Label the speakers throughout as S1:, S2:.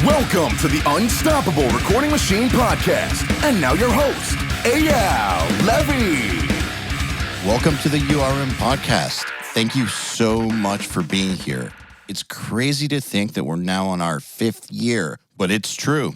S1: Welcome to the Unstoppable Recording Machine Podcast. And now your host, EYAL Levy.
S2: Welcome to the URM Podcast. Thank you so much for being here. It's crazy to think that we're now on our 5th year, but it's true.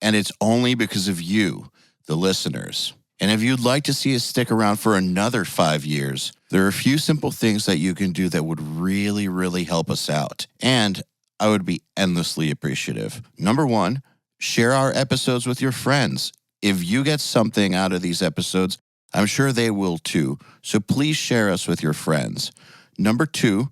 S2: And it's only because of you, the listeners. And if you'd like to see us stick around for another 5 years, there are a few simple things that you can do that would really, really help us out. And I would be endlessly appreciative. Number 1, share our episodes with your friends. If you get something out of these episodes, I'm sure they will too. So please share us with your friends. Number 2,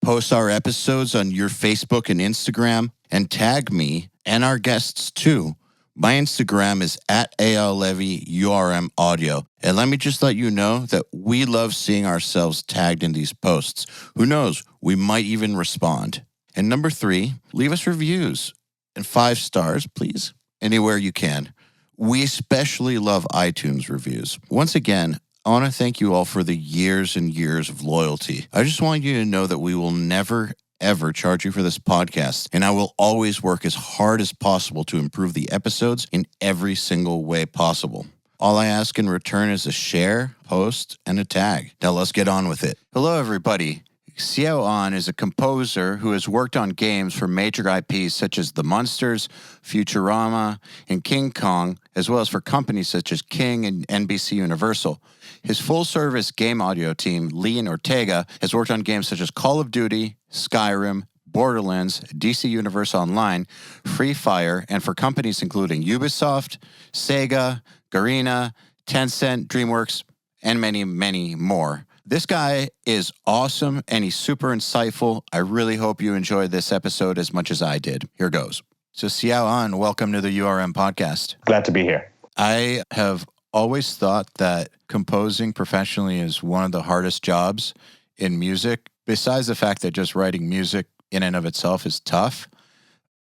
S2: post our episodes on your Facebook and Instagram and tag me and our guests too. My Instagram is at EYAL Audio. And let me just let you know that we love seeing ourselves tagged in these posts. Who knows, we might even respond. And number 3, leave us reviews and 5 stars, please, anywhere you can. We especially love iTunes reviews. Once again, I want to thank you all for the years and years of loyalty. I just want you to know that we will never, ever charge you for this podcast, and I will always work as hard as possible to improve the episodes in every single way possible. All I ask in return is a share, post, and a tag. Now let's get on with it. Hello, everybody. Xiao'An is a composer who has worked on games for major IPs such as The Munsters, Futurama, and King Kong, as well as for companies such as King and NBC Universal. His full-service game audio team, Lee and Ortega, has worked on games such as Call of Duty, Skyrim, Borderlands, DC Universe Online, Free Fire, and for companies including Ubisoft, Sega, Garena, Tencent, DreamWorks, and many, many more. This guy is awesome, and he's super insightful. I really hope you enjoyed this episode as much as I did. Here goes. So Xiao'An, welcome to the URM Podcast.
S3: Glad to be here.
S2: I have always thought that composing professionally is one of the hardest jobs in music. Besides the fact that just writing music in and of itself is tough,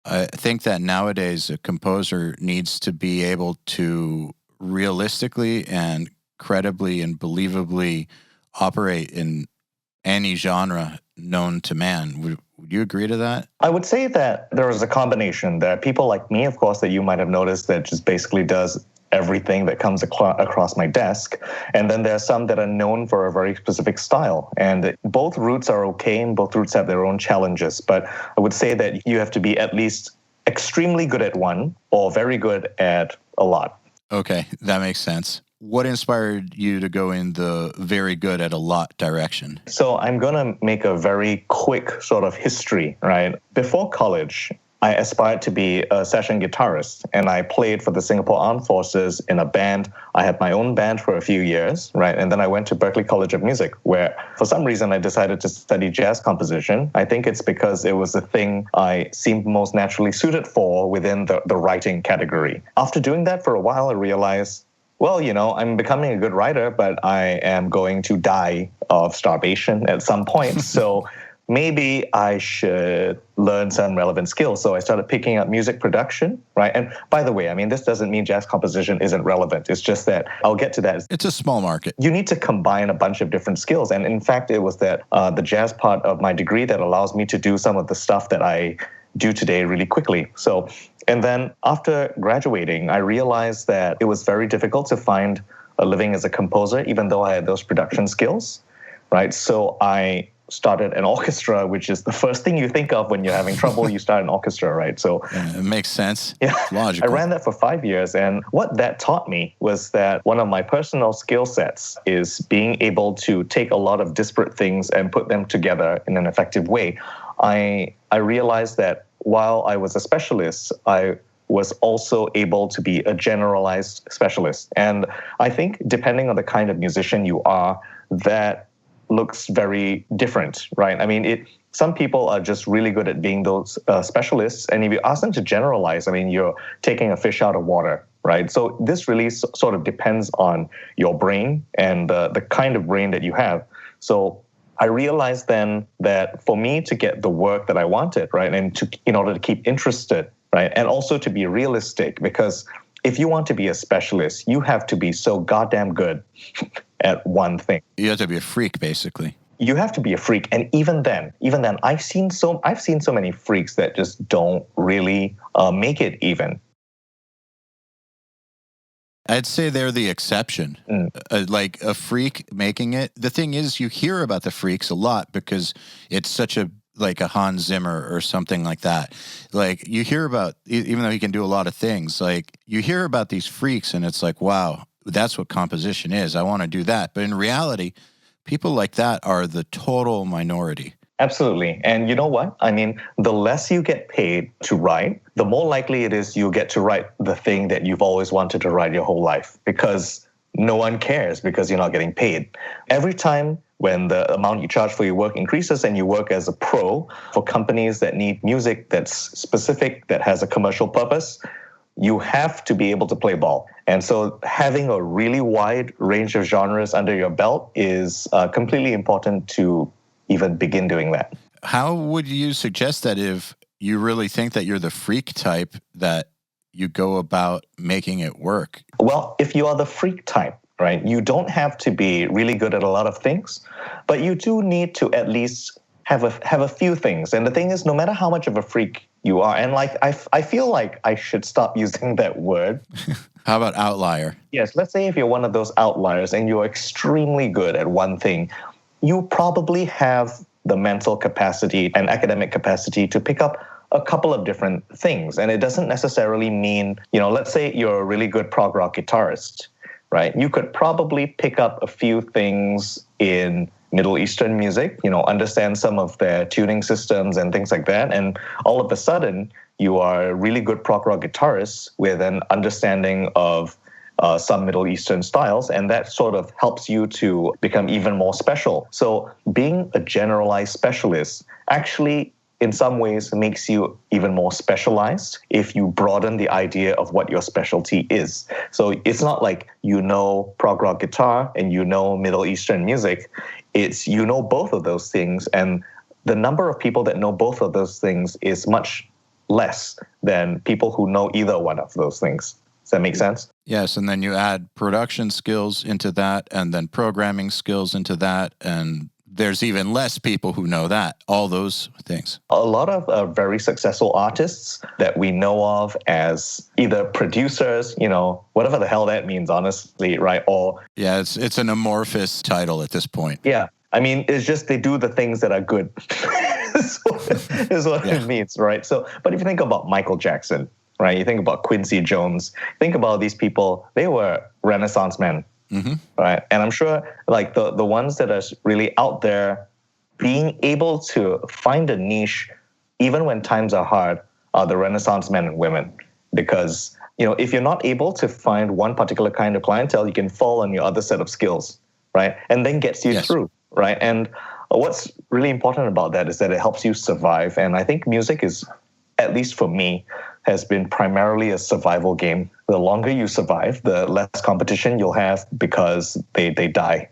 S2: I think that nowadays a composer needs to be able to realistically and credibly and believably operate in any genre known to man. Would you agree to that?
S3: I would say that there is a combination. There are people like me, of course, that you might have noticed that just basically does everything that comes across my desk. And then there are some that are known for a very specific style. And both routes are okay, and both routes have their own challenges. But I would say that you have to be at least extremely good at one or very good at a lot.
S2: Okay, that makes sense. What inspired you to go in the very good at a lot direction?
S3: So I'm going to make a very quick sort of history, right? Before college, I aspired to be a session guitarist, and I played for the Singapore Armed Forces in a band. I had my own band for a few years, right? And then I went to Berklee College of Music, where for some reason I decided to study jazz composition. I think it's because it was the thing I seemed most naturally suited for within the writing category. After doing that for a while, I realized, well, I'm becoming a good writer, but I am going to die of starvation at some point. So maybe I should learn some relevant skills. So I started picking up music production, right? And by the way, this doesn't mean jazz composition isn't relevant. It's just that I'll get to that.
S2: It's a small market.
S3: You need to combine a bunch of different skills. And in fact, it was that the jazz part of my degree that allows me to do some of the stuff that I do today really quickly. And then after graduating, I realized that it was very difficult to find a living as a composer, even though I had those production skills, right? So I started an orchestra, which is the first thing you think of when you're having trouble. You start an orchestra, right? So
S2: it makes sense.
S3: Yeah,
S2: it's logical.
S3: I ran that for 5 years, and what that taught me was that one of my personal skill sets is being able to take a lot of disparate things and put them together in an effective way. I realized that while I was a specialist, I was also able to be a generalized specialist. And I think depending on the kind of musician you are, that looks very different, right? Some people are just really good at being those specialists. And if you ask them to generalize, you're taking a fish out of water, right? So this really sort of depends on your brain and the kind of brain that you have. So I realized then that for me to get the work that I wanted, right, and in order to keep interested, right, and also to be realistic, because if you want to be a specialist, you have to be so goddamn good at one thing.
S2: You have to be a freak, basically.
S3: you have to be a freak. And even then, I've seen so many freaks that just don't really make it even.
S2: I'd say they're the exception. Like a freak making it. The thing is, you hear about the freaks a lot because it's such a like a Hans Zimmer or something like that. Like you hear about, even though he can do a lot of things, like you hear about these freaks and it's like, wow, that's what composition is. I want to do that. But in reality, people like that are the total minority.
S3: Absolutely. And you know what? I mean, the less you get paid to write, the more likely it is you'll get to write the thing that you've always wanted to write your whole life, because no one cares because you're not getting paid. Every time when the amount you charge for your work increases and you work as a pro for companies that need music that's specific, that has a commercial purpose, you have to be able to play ball. And so having a really wide range of genres under your belt is completely important to even begin doing that.
S2: How would you suggest that if you really think that you're the freak type, that you go about making it work?
S3: Well, if you are the freak type, right, you don't have to be really good at a lot of things, but you do need to at least have a few things. And the thing is, no matter how much of a freak you are, and like I feel like I should stop using that word.
S2: How about outlier?
S3: Yes, let's say if you're one of those outliers and you're extremely good at one thing, you probably have the mental capacity and academic capacity to pick up a couple of different things. And it doesn't necessarily mean, let's say you're a really good prog rock guitarist, right? You could probably pick up a few things in Middle Eastern music, understand some of their tuning systems and things like that. And all of a sudden, you are a really good prog rock guitarist with an understanding of some Middle Eastern styles, and that sort of helps you to become even more special. So being a generalized specialist actually in some ways makes you even more specialized if you broaden the idea of what your specialty is. So it's not like prog rock guitar and Middle Eastern music. It's both of those things, and the number of people that know both of those things is much less than people who know either one of those things. Does that make sense?
S2: Yes, and then you add production skills into that, and then programming skills into that, and there's even less people who know that, all those things.
S3: A lot of very successful artists that we know of as either producers, whatever the hell that means, honestly, right? Or
S2: yeah, it's an amorphous title at this point.
S3: Yeah, I mean, it's just they do the things that are good, is what it means, right? So, but if you think about Michael Jackson, right? You think about Quincy Jones, think about these people, they were Renaissance men, right? And I'm sure like the ones that are really out there being able to find a niche, even when times are hard, are the Renaissance men and women. Because, if you're not able to find one particular kind of clientele, you can fall on your other set of skills, right? And then gets you through, right? And what's really important about that is that it helps you survive. And I think music is, at least for me, has been primarily a survival game. The longer you survive, the less competition you'll have because they die,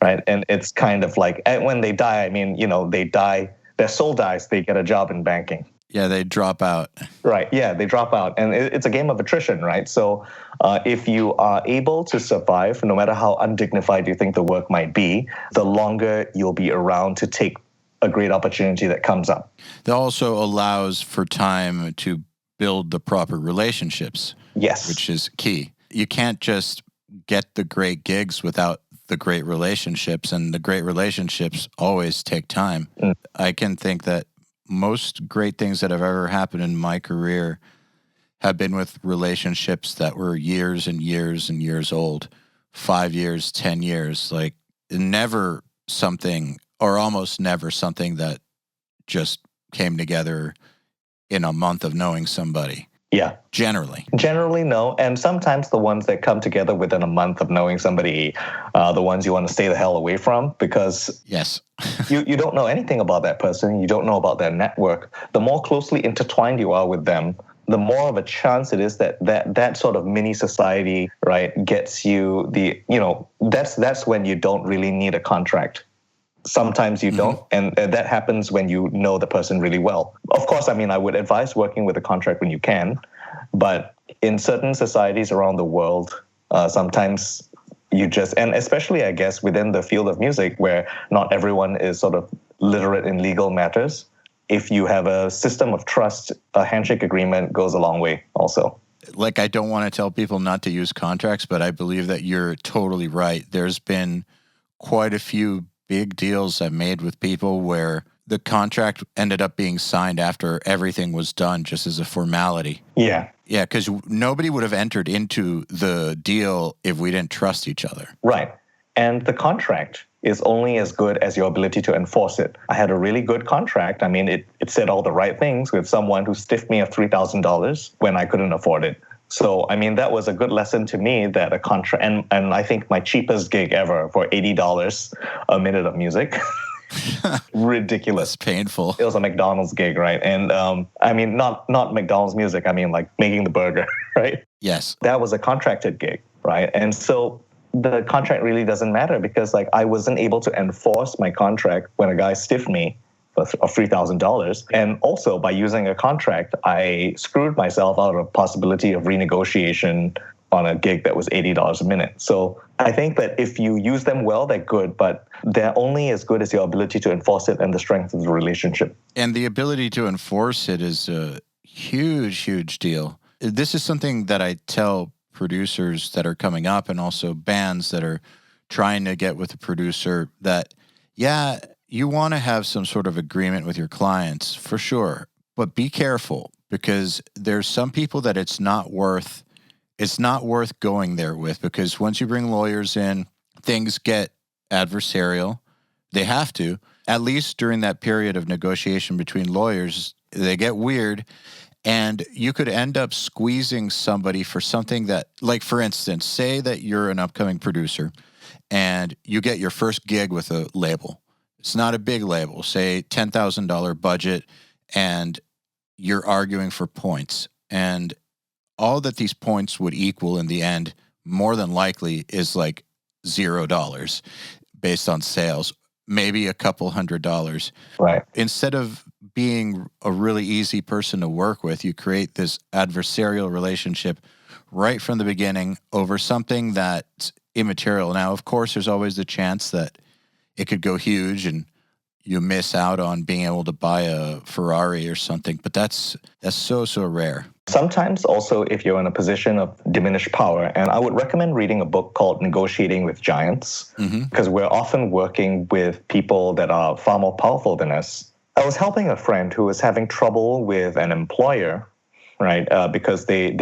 S3: right? And it's kind of like, when they die, I mean, they die, their soul dies, they get a job in banking.
S2: Yeah, they drop out.
S3: Right, yeah, they drop out. And it's a game of attrition, right? So if you are able to survive, no matter how undignified you think the work might be, the longer you'll be around to take a great opportunity that comes up.
S2: That also allows for time to build the proper relationships.
S3: Yes.
S2: Which is key. You can't just get the great gigs without the great relationships, and the great relationships always take time. I can think that most great things that have ever happened in my career have been with relationships that were years and years and years old, 5 years, 10 years, like never something, or almost never something that just came together in a month of knowing somebody.
S3: Yeah.
S2: Generally,
S3: no. And sometimes the ones that come together within a month of knowing somebody are the ones you want to stay the hell away from, because you don't know anything about that person. You don't know about their network. The more closely intertwined you are with them, the more of a chance it is that sort of mini society, right, gets you that's when you don't really need a contract. Sometimes you don't, and that happens when you know the person really well. Of course, I mean, I would advise working with a contract when you can, but in certain societies around the world, sometimes you just, and especially, I guess, within the field of music where not everyone is sort of literate in legal matters, if you have a system of trust, a handshake agreement goes a long way also.
S2: Like, I don't want to tell people not to use contracts, but I believe that you're totally right. There's been quite a few big deals I've made with people where the contract ended up being signed after everything was done just as a formality.
S3: Yeah.
S2: Yeah, because nobody would have entered into the deal if we didn't trust each other.
S3: Right. And the contract is only as good as your ability to enforce it. I had a really good contract. I mean, it said all the right things with someone who stiffed me of $3,000 when I couldn't afford it. So, I mean, that was a good lesson to me that a contract, and I think my cheapest gig ever for $80 a minute of music. Ridiculous.
S2: That's painful.
S3: It was a McDonald's gig, right? And I mean, not McDonald's music. I mean, like making the burger, right?
S2: Yes.
S3: That was a contracted gig, right? And so the contract really doesn't matter because, like, I wasn't able to enforce my contract when a guy stiffed me of $3,000. And also, by using a contract, I screwed myself out of possibility of renegotiation on a gig that was $80 a minute. So I think that if you use them well, they're good, but they're only as good as your ability to enforce it and the strength of the relationship.
S2: And the ability to enforce it is a huge, huge deal. This is something that I tell producers that are coming up and also bands that are trying to get with a producer that, yeah, you want to have some sort of agreement with your clients for sure, but be careful because there's some people that it's not worth going there with, because once you bring lawyers in, things get adversarial. They have to, at least during that period of negotiation between lawyers, they get weird. And you could end up squeezing somebody for something that, like, for instance, say that you're an upcoming producer and you get your first gig with a label. It's not a big label, say $10,000 budget, and you're arguing for points. And all that these points would equal in the end, more than likely, is like $0 based on sales, maybe a couple $100.
S3: Right.
S2: Instead of being a really easy person to work with, you create this adversarial relationship right from the beginning over something that's immaterial. Now, of course, there's always the chance that it could go huge and you miss out on being able to buy a Ferrari or something, but that's so rare.
S3: Sometimes also if you're in a position of diminished power, and I would recommend reading a book called Negotiating with Giants, because we're often working with people that are far more powerful than us. I was helping a friend who was having trouble with an employer, right? Because they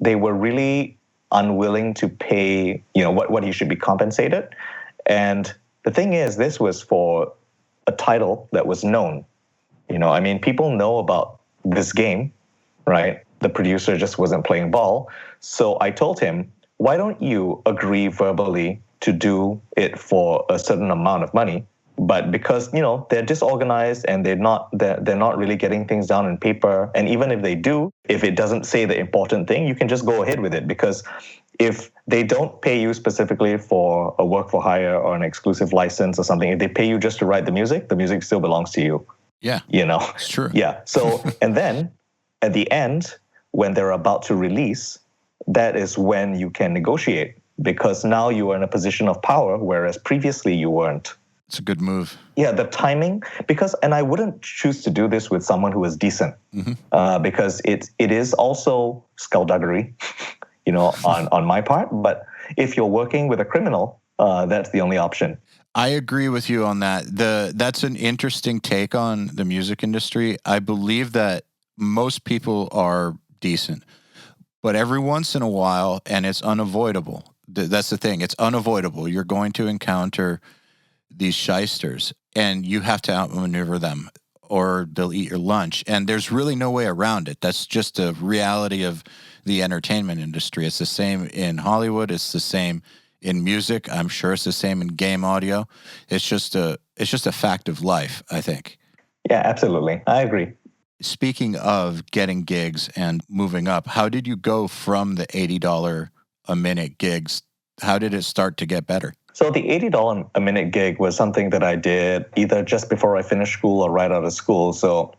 S3: were really unwilling to pay, what he should be compensated. And the thing is, this was for a title that was known. I mean, people know about this game, right? The producer just wasn't playing ball. So I told him, why don't you agree verbally to do it for a certain amount of money? But because, they're disorganized and they're not really getting things down in paper. And even if they do, if it doesn't say the important thing, you can just go ahead with it. Because if they don't pay you specifically for a work for hire or an exclusive license or something, if they pay you just to write the music still belongs to you.
S2: Yeah.
S3: It's
S2: true.
S3: Yeah. So, and then at the end, when they're about to release, that is when you can negotiate, because now you are in a position of power, whereas previously you weren't.
S2: It's a good move.
S3: Yeah, the timing, and I wouldn't choose to do this with someone who is decent, because it is also skullduggery, on my part. But if you're working with a criminal, that's the only option.
S2: I agree with you on that. That's an interesting take on the music industry. I believe that most people are decent, but every once in a while, and it's unavoidable. That's the thing. It's unavoidable. You're going to encounter these shysters, and you have to outmaneuver them or they'll eat your lunch. And there's really no way around it. That's just a reality of the entertainment industry. It's the same in Hollywood. It's the same in music. I'm sure it's the same in game audio. It's just a fact of life, I think.
S3: Yeah, absolutely. I agree.
S2: Speaking of getting gigs and moving up, how did you go from the $80 a minute gigs? How did it start to get better?
S3: So the $80 a minute gig was something that I did either just before I finished school or right out of school. So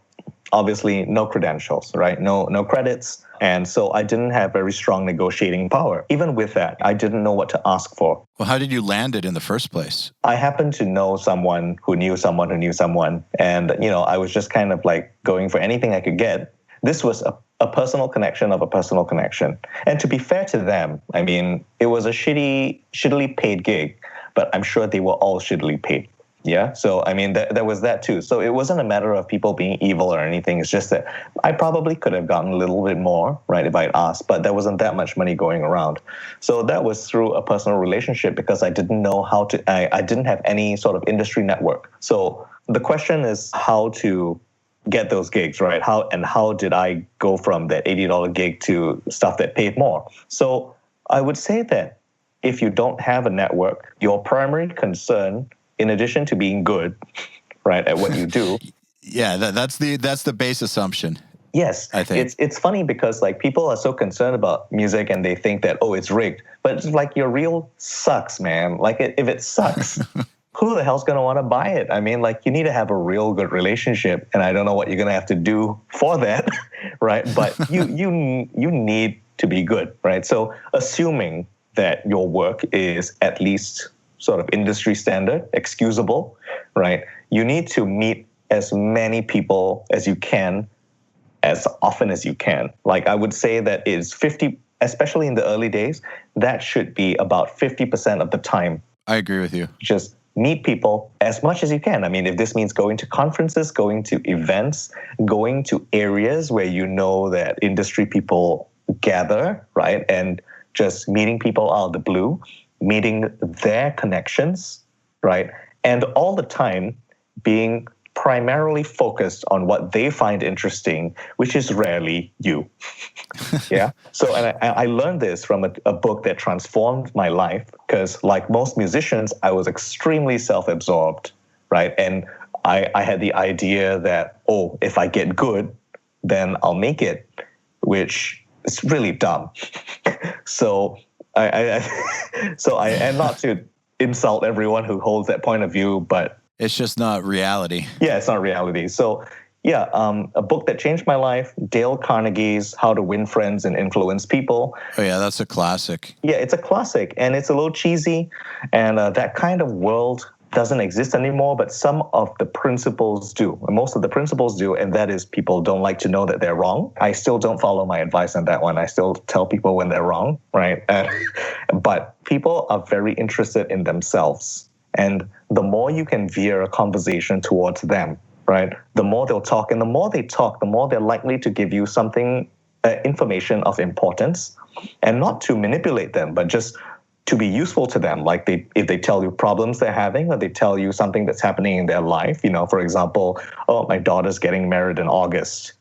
S3: obviously no credentials, right? No credits. And so I didn't have very strong negotiating power. Even with that, I didn't know what to ask for.
S2: Well, how did you land it in the first place?
S3: I happened to know someone who knew someone who knew someone. And, I was just kind of like going for anything I could get. This was a personal connection of a personal connection. And to be fair to them, I mean, it was a shittily paid gig, but I'm sure they were all shittily paid. Yeah. So, I mean, there was that too. So it wasn't a matter of people being evil or anything. It's just that I probably could have gotten a little bit more, right, if I'd asked, but there wasn't that much money going around. So that was through a personal relationship because I didn't know how to, I didn't have any sort of industry network. So the question is how to get those gigs, right? How did I go from that $80 gig to stuff that paid more? So I would say that if you don't have a network, your primary concern, in addition to being good, right, at what you do.
S2: Yeah, that's the base assumption.
S3: Yes,
S2: I think
S3: it's funny because like people are so concerned about music and they think that, oh, it's rigged, but it's like your reel sucks, man. Like if it sucks, who the hell's gonna want to buy it? I mean, like you need to have a real good relationship, and I don't know what you're gonna have to do for that, right? But you need to be good, right? So assuming that your work is at least sort of industry standard, excusable, right? You need to meet as many people as you can, as often as you can. Like I would say that is 50, especially in the early days, that should be about 50% of the time.
S2: I agree with you.
S3: Just meet people as much as you can. I mean, if this means going to conferences, going to events, going to areas where you know that industry people gather, right? And just meeting people out of the blue, meeting their connections, right? And all the time being primarily focused on what they find interesting, which is rarely you. Yeah. So, and I learned this from a book that transformed my life because, like most musicians, I was extremely self-absorbed, right? And I had the idea that, oh, if I get good, then I'll make it, which is really dumb. So and not to insult everyone who holds that point of view, but
S2: it's just not reality.
S3: Yeah, it's not reality. So yeah, a book that changed my life, Dale Carnegie's How to Win Friends and Influence People.
S2: Oh yeah, that's a classic.
S3: Yeah, it's a classic, and it's a little cheesy, and that kind of world doesn't exist anymore, but some of the principles do. And most of the principles do, and that is people don't like to know that they're wrong. I still don't follow my advice on that one. I still tell people when they're wrong, right? But people are very interested in themselves. And the more you can veer a conversation towards them, right, the more they'll talk. And the more they talk, the more they're likely to give you something, information of importance, and not to manipulate them, but just to be useful to them. Like if they tell you problems they're having, or they tell you something that's happening in their life, for example, oh, my daughter's getting married in August,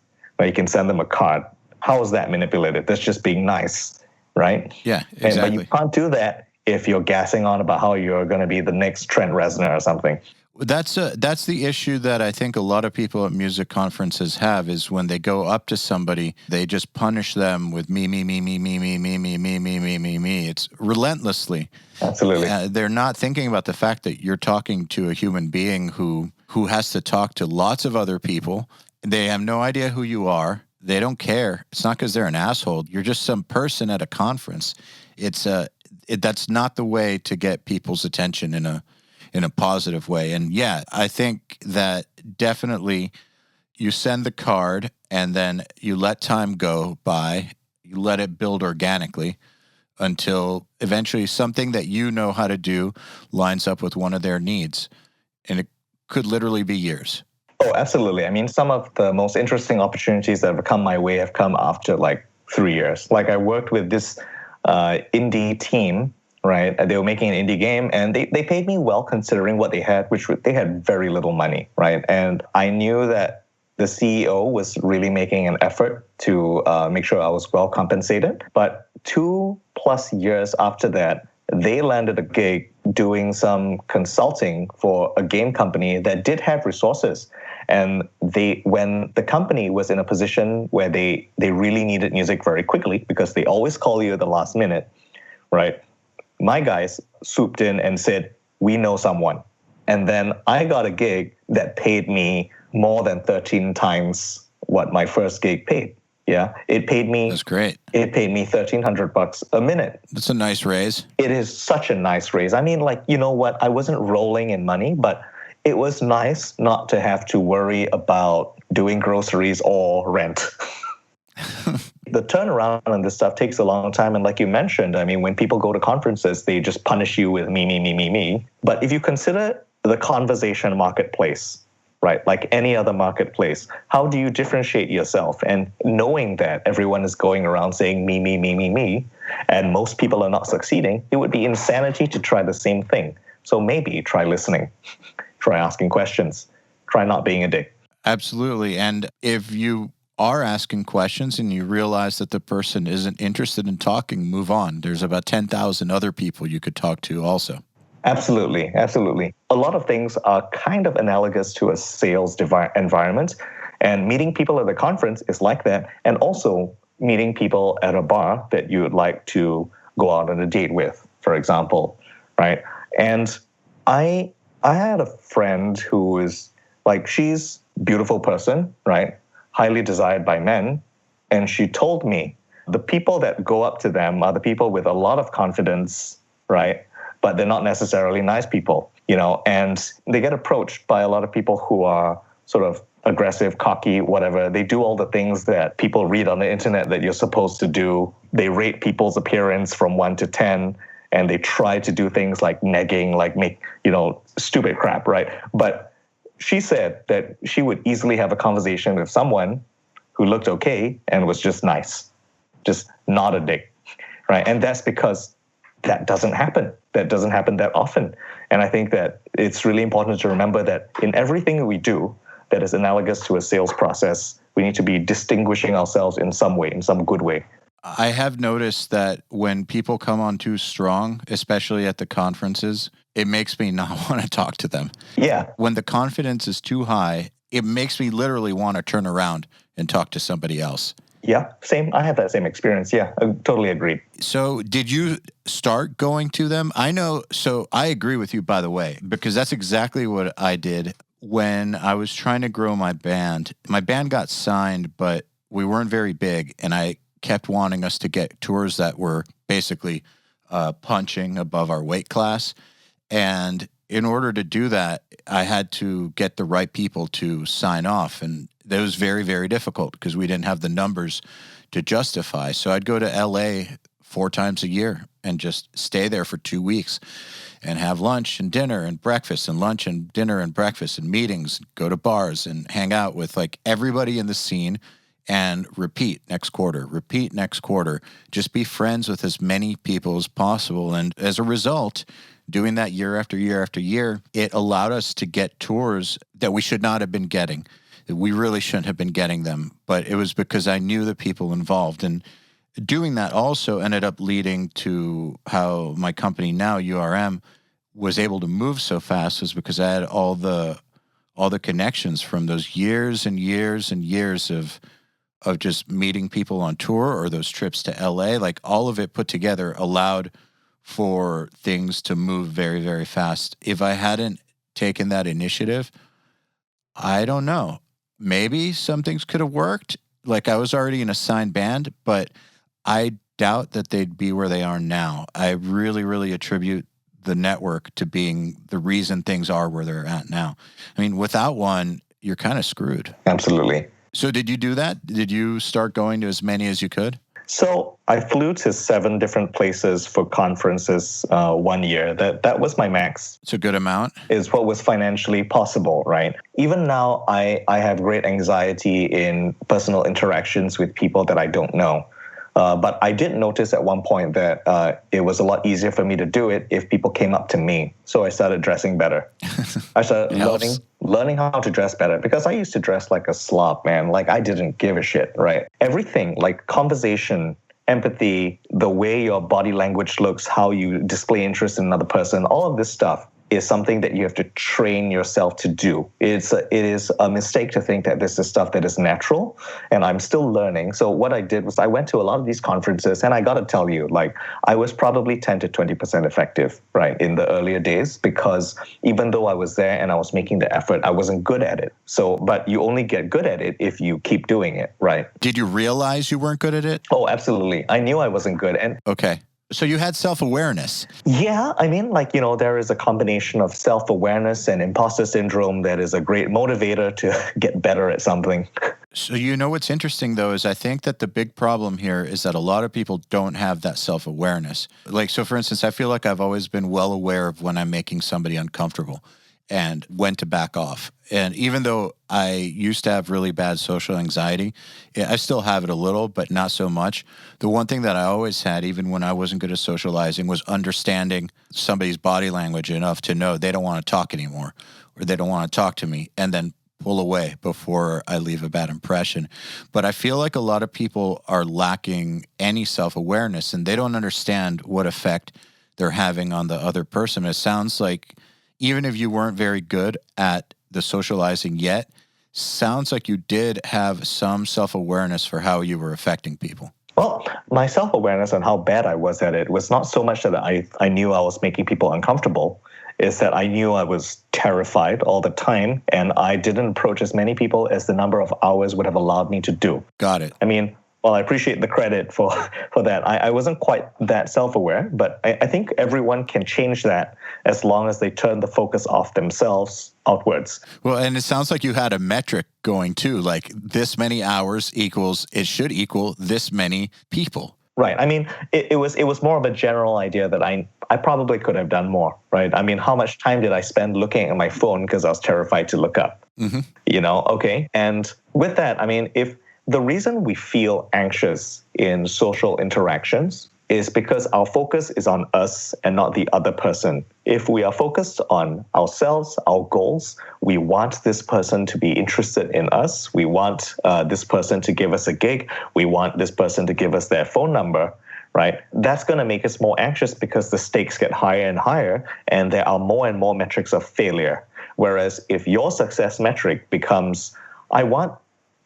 S3: you can send them a card. How is that manipulated? That's just being nice, right?
S2: Yeah, exactly.
S3: But you can't do that if you're gassing on about how you're going to be the next Trent Reznor or something.
S2: That's the issue that I think a lot of people at music conferences have is when they go up to somebody, they just punish them with me. It's relentlessly.
S3: Absolutely.
S2: They're not thinking about the fact that you're talking to a human being who has to talk to lots of other people. They have no idea who you are. They don't care. It's not because they're an asshole. You're just some person at a conference. That's not the way to get people's attention in a positive way. And yeah, I think that definitely you send the card and then you let time go by, you let it build organically until eventually something that you know how to do lines up with one of their needs. And it could literally be years.
S3: Oh, absolutely. I mean, some of the most interesting opportunities that have come my way have come after like 3 years. Like I worked with this indie team, right? They were making an indie game, and they paid me well considering what they had, which they had very little money, right? And I knew that the CEO was really making an effort to make sure I was well compensated. But 2+ years after that, they landed a gig doing some consulting for a game company that did have resources. And when the company was in a position where they really needed music very quickly, because they always call you at the last minute, right? My guys swooped in and said, we know someone. And then I got a gig that paid me more than 13 times what my first gig paid. Yeah, it paid me.
S2: That's great.
S3: It paid me $1,300 a minute.
S2: That's a nice raise.
S3: It is such a nice raise. I mean, like, you know what? I wasn't rolling in money, but it was nice not to have to worry about doing groceries or rent. The turnaround on this stuff takes a long time. And like you mentioned, I mean, when people go to conferences, they just punish you with me. But if you consider the conversation marketplace, right, like any other marketplace, how do you differentiate yourself? And knowing that everyone is going around saying me, and most people are not succeeding, it would be insanity to try the same thing. So maybe try listening, try asking questions, try not being a dick.
S2: Absolutely. And if you are asking questions and you realize that the person isn't interested in talking, move on. There's about 10,000 other people you could talk to also.
S3: Absolutely. A lot of things are kind of analogous to a sales environment, and meeting people at the conference is like that, and also meeting people at a bar that you would like to go out on a date with, for example, right? And I had a friend who is like, she's a beautiful person, right? Highly desired by men, and she told me the people that go up to them are the people with a lot of confidence, right? But they're not necessarily nice people, you know, and they get approached by a lot of people who are sort of aggressive, cocky, whatever. They do all the things that people read on the internet that you're supposed to do. They rate people's appearance from 1 to 10, and they try to do things like negging, like make, you know, stupid crap, right? But she said that she would easily have a conversation with someone who looked okay and was just nice, just not a dick, right? And that's because that doesn't happen. That doesn't happen that often. And I think that it's really important to remember that in everything we do that is analogous to a sales process, we need to be distinguishing ourselves in some way, in some good way.
S2: I have noticed that when people come on too strong, especially at the conferences, it makes me not want to talk to them.
S3: Yeah.
S2: When the confidence is too high, it makes me literally want to turn around and talk to somebody else.
S3: Yeah, same. I have that same experience. Yeah, I totally agree.
S2: So did you start going to them? I know, so I agree with you, by the way, because that's exactly what I did when I was trying to grow my band. My band got signed, but we weren't very big, and I kept wanting us to get tours that were basically punching above our weight class. And in order to do that, I had to get the right people to sign off. And that was very, very difficult because we didn't have the numbers to justify. So I'd go to LA 4 times a year and just stay there for 2 weeks and have lunch and dinner and breakfast and lunch and dinner and breakfast and meetings, go to bars and hang out with like everybody in the scene and repeat next quarter, just be friends with as many people as possible. And as a result, doing that year after year after year, it allowed us to get tours that we should not have been getting. We really shouldn't have been getting them, but it was because I knew the people involved. And doing that also ended up leading to how my company now, URM, was able to move so fast, was because I had all the connections from those years and years and years of just meeting people on tour or those trips to LA. Like all of it put together allowed for things to move very, very fast. If I hadn't taken that initiative, I don't know. Maybe some things could have worked. Like I was already in a signed band, but I doubt that they'd be where they are now. I really, really attribute the network to being the reason things are where they're at now. I mean, without one, you're kind of screwed.
S3: Absolutely.
S2: So did you do that? Did you start going to as many as you could?
S3: So I flew to 7 different places for conferences 1 year. That was my max.
S2: It's a good amount.
S3: Is what was financially possible, right? Even now, I have great anxiety in personal interactions with people that I don't know. But I did notice at one point that it was a lot easier for me to do it if people came up to me. So I started dressing better. I started learning how to dress better, because I used to dress like a slob, man. Like I didn't give a shit, right? Everything, like conversation, empathy, the way your body language looks, how you display interest in another person, all of this stuff is something that you have to train yourself to do. It is a mistake to think that this is stuff that is natural, and I'm still learning. So what I did was I went to a lot of these conferences, and I got to tell you, like, I was probably 10 to 20% effective, right, in the earlier days, because even though I was there and I was making the effort, I wasn't good at it. So, but you only get good at it if you keep doing it, right?
S2: Did you realize you weren't good at it?
S3: Oh, absolutely. I knew I wasn't good. And
S2: okay. So you had self-awareness.
S3: Yeah, I mean, like, there is a combination of self-awareness and imposter syndrome that is a great motivator to get better at something.
S2: So what's interesting, though, is I think that the big problem here is that a lot of people don't have that self-awareness. Like, so for instance, I feel like I've always been well aware of when I'm making somebody uncomfortable and when to back off. And even though I used to have really bad social anxiety, I still have it a little, but not so much. The one thing that I always had, even when I wasn't good at socializing, was understanding somebody's body language enough to know they don't want to talk anymore, or they don't want to talk to me, and then pull away before I leave a bad impression. But I feel like a lot of people are lacking any self-awareness, and they don't understand what effect they're having on the other person. It sounds like even if you weren't very good at the socializing yet, sounds like you did have some self-awareness for how you were affecting people.
S3: Well, my self-awareness on how bad I was at it was not so much that I knew I was making people uncomfortable. Is that I knew I was terrified all the time, and I didn't approach as many people as the number of hours would have allowed me to do.
S2: Got it.
S3: I mean, well, I appreciate the credit for that. I wasn't quite that self-aware, but I think everyone can change that as long as they turn the focus off themselves outwards.
S2: Well, and it sounds like you had a metric going too, like this many hours it should equal this many people.
S3: Right. I mean, it was more of a general idea that I probably could have done more, right? I mean, how much time did I spend looking at my phone because I was terrified to look up? Mm-hmm. Okay. And with that, I mean, if the reason we feel anxious in social interactions is because our focus is on us and not the other person. If we are focused on ourselves, our goals, we want this person to be interested in us. We want this person to give us a gig. We want this person to give us their phone number, right? That's going to make us more anxious because the stakes get higher and higher, and there are more and more metrics of failure. Whereas if your success metric becomes, I want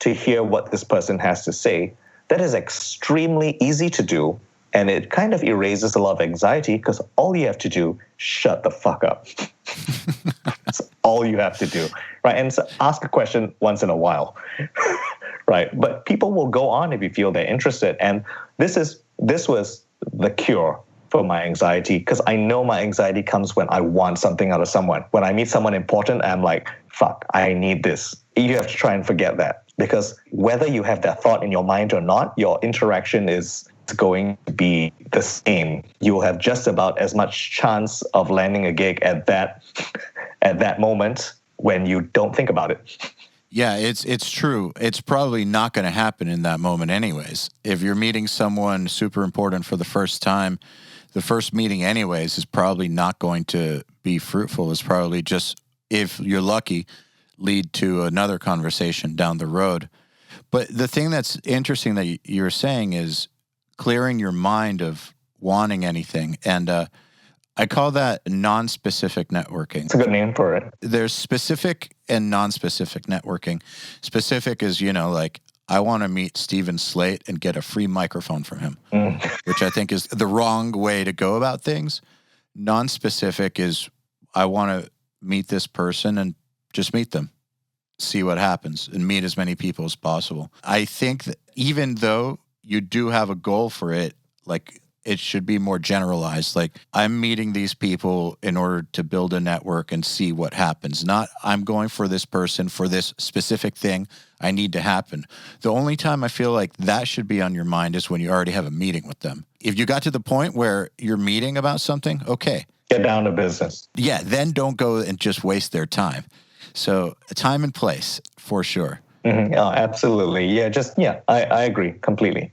S3: to hear what this person has to say, that is extremely easy to do. And it kind of erases a lot of anxiety because all you have to do, shut the fuck up. That's all you have to do, right? And so ask a question once in a while, right? But people will go on if you feel they're interested. And this was the cure for my anxiety, because I know my anxiety comes when I want something out of someone. When I meet someone important, I'm like, fuck, I need this. You have to try and forget that, because whether you have that thought in your mind or not, your interaction is going to be the same. You will have just about as much chance of landing a gig at that moment when you don't think about it.
S2: Yeah, it's true. It's probably not going to happen in that moment anyways. If you're meeting someone super important for the first time, the first meeting anyways is probably not going to be fruitful. It's probably just, if you're lucky, lead to another conversation down the road. But the thing that's interesting that you're saying is clearing your mind of wanting anything. And I call that non-specific networking.
S3: It's a good name for it.
S2: There's specific and non-specific networking. Specific is, like, I want to meet Steven Slate and get a free microphone from him, which I think is the wrong way to go about things. Non-specific is, I want to meet this person and just meet them, see what happens, and meet as many people as possible. I think that even though you do have a goal for it, like, it should be more generalized. Like, I'm meeting these people in order to build a network and see what happens. Not, I'm going for this person for this specific thing I need to happen. The only time I feel like that should be on your mind is when you already have a meeting with them. If you got to the point where you're meeting about something, okay.
S3: Get down to business.
S2: Yeah, then don't go and just waste their time. So time and place, for sure.
S3: Mm-hmm. Oh, absolutely. Yeah, I agree completely.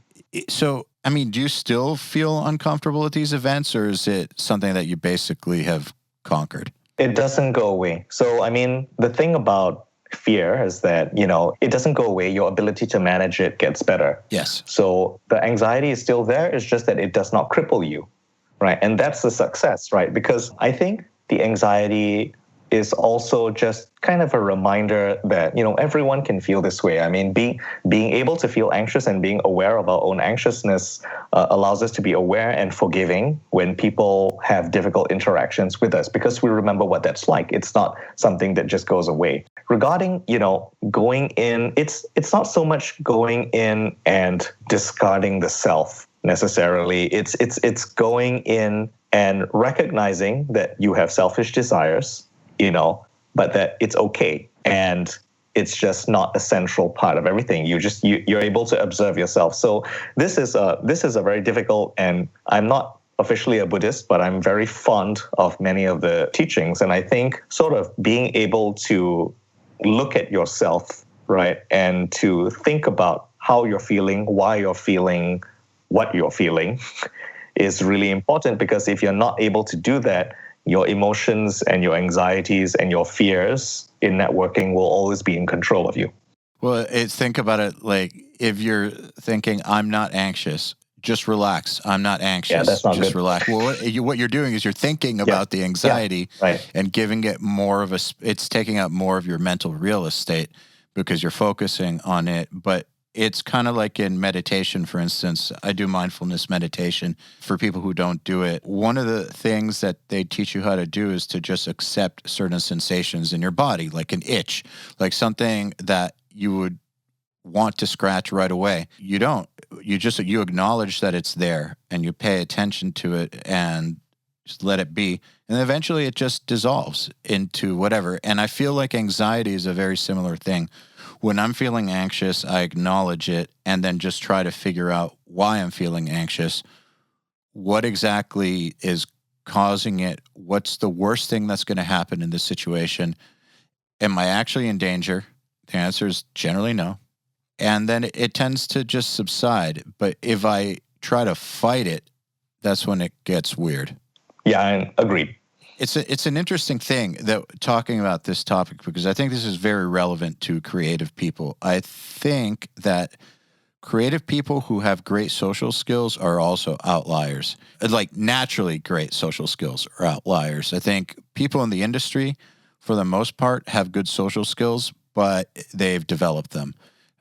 S2: So, I mean, do you still feel uncomfortable at these events, or is it something that you basically have conquered?
S3: It doesn't go away. So, I mean, the thing about fear is that, it doesn't go away. Your ability to manage it gets better.
S2: Yes.
S3: So the anxiety is still there. It's just that it does not cripple you, right? And that's the success, right? Because I think the anxiety is also just kind of a reminder that, everyone can feel this way. I mean, being able to feel anxious and being aware of our own anxiousness allows us to be aware and forgiving when people have difficult interactions with us, because we remember what that's like. It's not something that just goes away. Regarding, going in, it's not so much going in and discarding the self necessarily. It's going in and recognizing that you have selfish desires, but that it's okay, and it's just not a central part of everything. You're able to observe yourself. So this is a very difficult, and I'm not officially a Buddhist, but I'm very fond of many of the teachings, and I think sort of being able to look at yourself, right, and to think about how you're feeling, why you're feeling what you're feeling is really important, because if you're not able to do that, your emotions and your anxieties and your fears in networking will always be in control of you.
S2: Well, think about it like, if you're thinking, I'm not anxious, just relax. I'm not anxious.
S3: Yeah, that's not
S2: just
S3: good.
S2: Relax. Well, what you're doing is you're thinking about the anxiety and giving it more of it's taking up more of your mental real estate because you're focusing on it. But it's kind of like in meditation, for instance. I do mindfulness meditation for people who don't do it. One of the things that they teach you how to do is to just accept certain sensations in your body, like an itch, like something that you would want to scratch right away. You don't. You acknowledge that it's there and you pay attention to it and just let it be. And eventually it just dissolves into whatever. And I feel like anxiety is a very similar thing. When I'm feeling anxious, I acknowledge it and then just try to figure out why I'm feeling anxious. What exactly is causing it? What's the worst thing that's going to happen in this situation? Am I actually in danger? The answer is generally no. And then it tends to just subside. But if I try to fight it, that's when it gets weird.
S3: Yeah, I agree.
S2: It's an interesting thing that talking about this topic, because I think this is very relevant to creative people. I think that creative people who have great social skills are also outliers. Like naturally great social skills are outliers. I think people in the industry, for the most part, have good social skills, but they've developed them.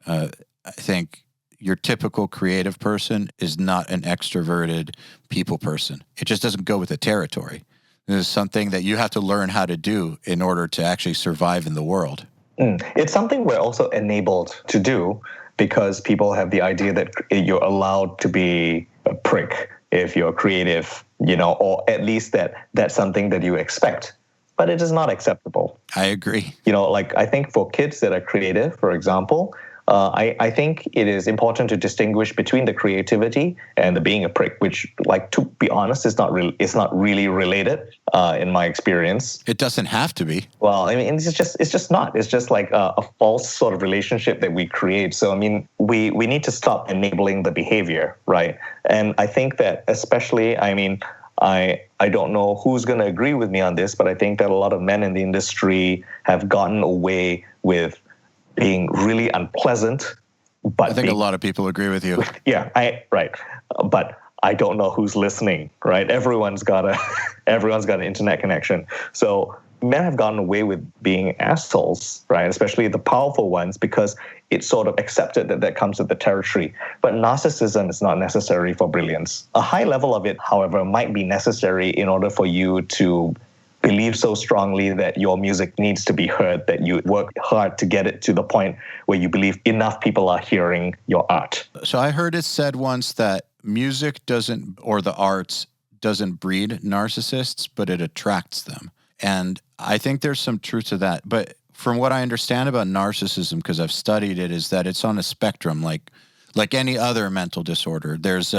S2: I think your typical creative person is not an extroverted people person. It just doesn't go with the territory. This is something that you have to learn how to do in order to actually survive in the world.
S3: It's something we're also enabled to do because people have the idea that you're allowed to be a prick if you're creative, or at least that's something that you expect. But it is not acceptable.
S2: I agree.
S3: I think for kids that are creative, for example, I think it is important to distinguish between the creativity and the being a prick, which, to be honest, is not really related in my experience.
S2: It doesn't have to be.
S3: Well, I mean, it's just not. It's just like a false sort of relationship that we create. So, I mean, we need to stop enabling the behavior, right? And I think that especially, I mean, I don't know who's going to agree with me on this, but I think that a lot of men in the industry have gotten away with being really unpleasant. But
S2: I think a lot of people agree with you.
S3: Yeah, right. But I don't know who's listening, right? Everyone's got an internet connection. So men have gotten away with being assholes, right? Especially the powerful ones, because it's sort of accepted that comes with the territory. But narcissism is not necessary for brilliance. A high level of it, however, might be necessary in order for you to believe so strongly that your music needs to be heard, that you work hard to get it to the point where you believe enough people are hearing your art.
S2: So I heard it said once that music doesn't, or the arts doesn't breed narcissists, but it attracts them. And I think there's some truth to that. But from what I understand about narcissism, because I've studied it, is that it's on a spectrum, like any other mental disorder. There's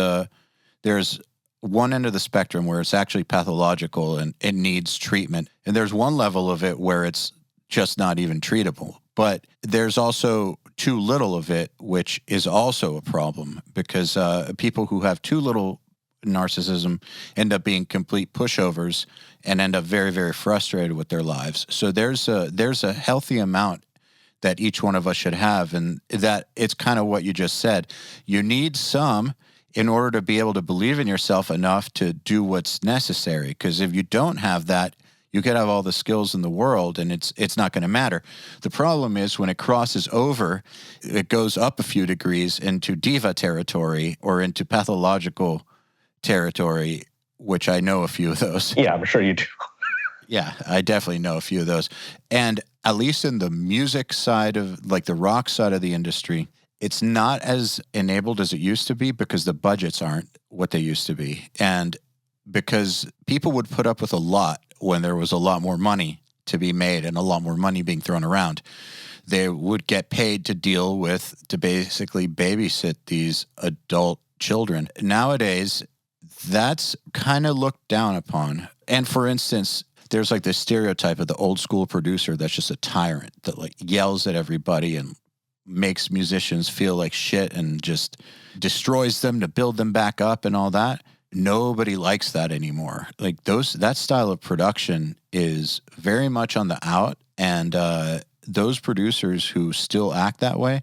S2: one end of the spectrum where it's actually pathological and it needs treatment. And there's one level of it where it's just not even treatable. But there's also too little of it, which is also a problem, because people who have too little narcissism end up being complete pushovers and end up very, very frustrated with their lives. So there's a healthy amount that each one of us should have, and that it's kind of what you just said. You need some in order to be able to believe in yourself enough to do what's necessary. Because if you don't have that, You could have all the skills in the world and it's not going to matter. The problem is when it crosses over, it goes up a few degrees into diva territory or into pathological territory, which I know a few of those.
S3: Yeah, I'm sure you do.
S2: Yeah, I definitely know a few of those. And at least in the music side of, like the rock side of the industry, it's not as enabled as it used to be because the budgets aren't what they used to be. And because people would put up with a lot when there was a lot more money to be made and a lot more money being thrown around. They would get paid to basically babysit these adult children. Nowadays, that's kind of looked down upon. And for instance, there's like this stereotype of the old school producer that's just a tyrant that like yells at everybody and makes musicians feel like shit and just destroys them to build them back up and all that. Nobody likes that anymore. Like that style of production is very much on the out, and those producers who still act that way,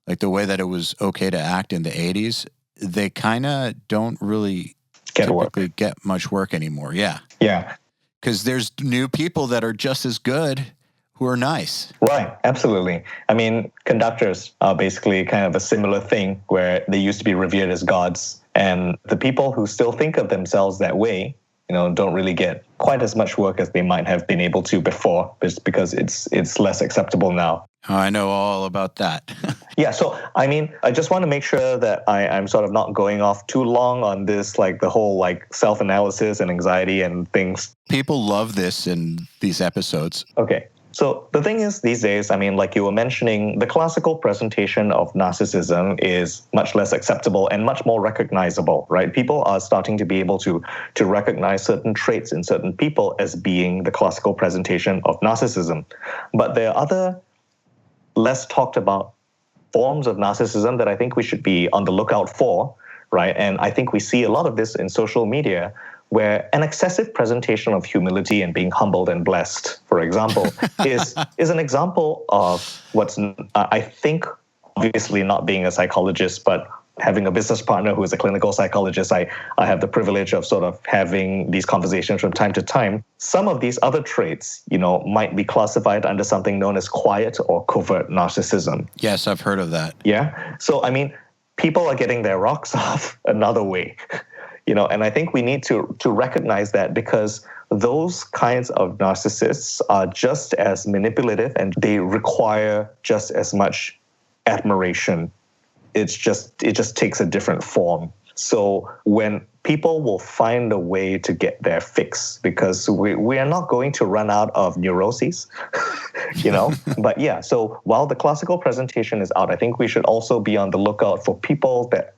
S2: like the way that it was okay to act in the 80s, they kind of don't really typically get much work anymore. Yeah.
S3: Yeah.
S2: Because there's new people that are just as good who are nice.
S3: Right, absolutely. I mean, conductors are basically kind of a similar thing where they used to be revered as gods. And the people who still think of themselves that way, don't really get quite as much work as they might have been able to before, just because it's less acceptable now.
S2: Oh, I know all about that.
S3: Yeah, so I mean, I just want to make sure that I'm sort of not going off too long on this, like the whole like self-analysis and anxiety and things.
S2: People love this in these episodes.
S3: Okay. So the thing is, these days, I mean, like you were mentioning, the classical presentation of narcissism is much less acceptable and much more recognizable, right? People are starting to be able to recognize certain traits in certain people as being the classical presentation of narcissism. But there are other less talked about forms of narcissism that I think we should be on the lookout for, right? And I think we see a lot of this in social media, where an excessive presentation of humility and being humbled and blessed, for example, is an example of what's, I think, obviously not being a psychologist, but having a business partner who is a clinical psychologist, I have the privilege of sort of having these conversations from time to time. Some of these other traits, might be classified under something known as quiet or covert narcissism.
S2: Yes, I've heard of that.
S3: Yeah. So, I mean, people are getting their rocks off another way. And I think we need to recognize that, because those kinds of narcissists are just as manipulative and they require just as much admiration. It just takes a different form. So when people will find a way to get their fix, because we are not going to run out of neuroses, But yeah, so while the classical presentation is out, I think we should also be on the lookout for people that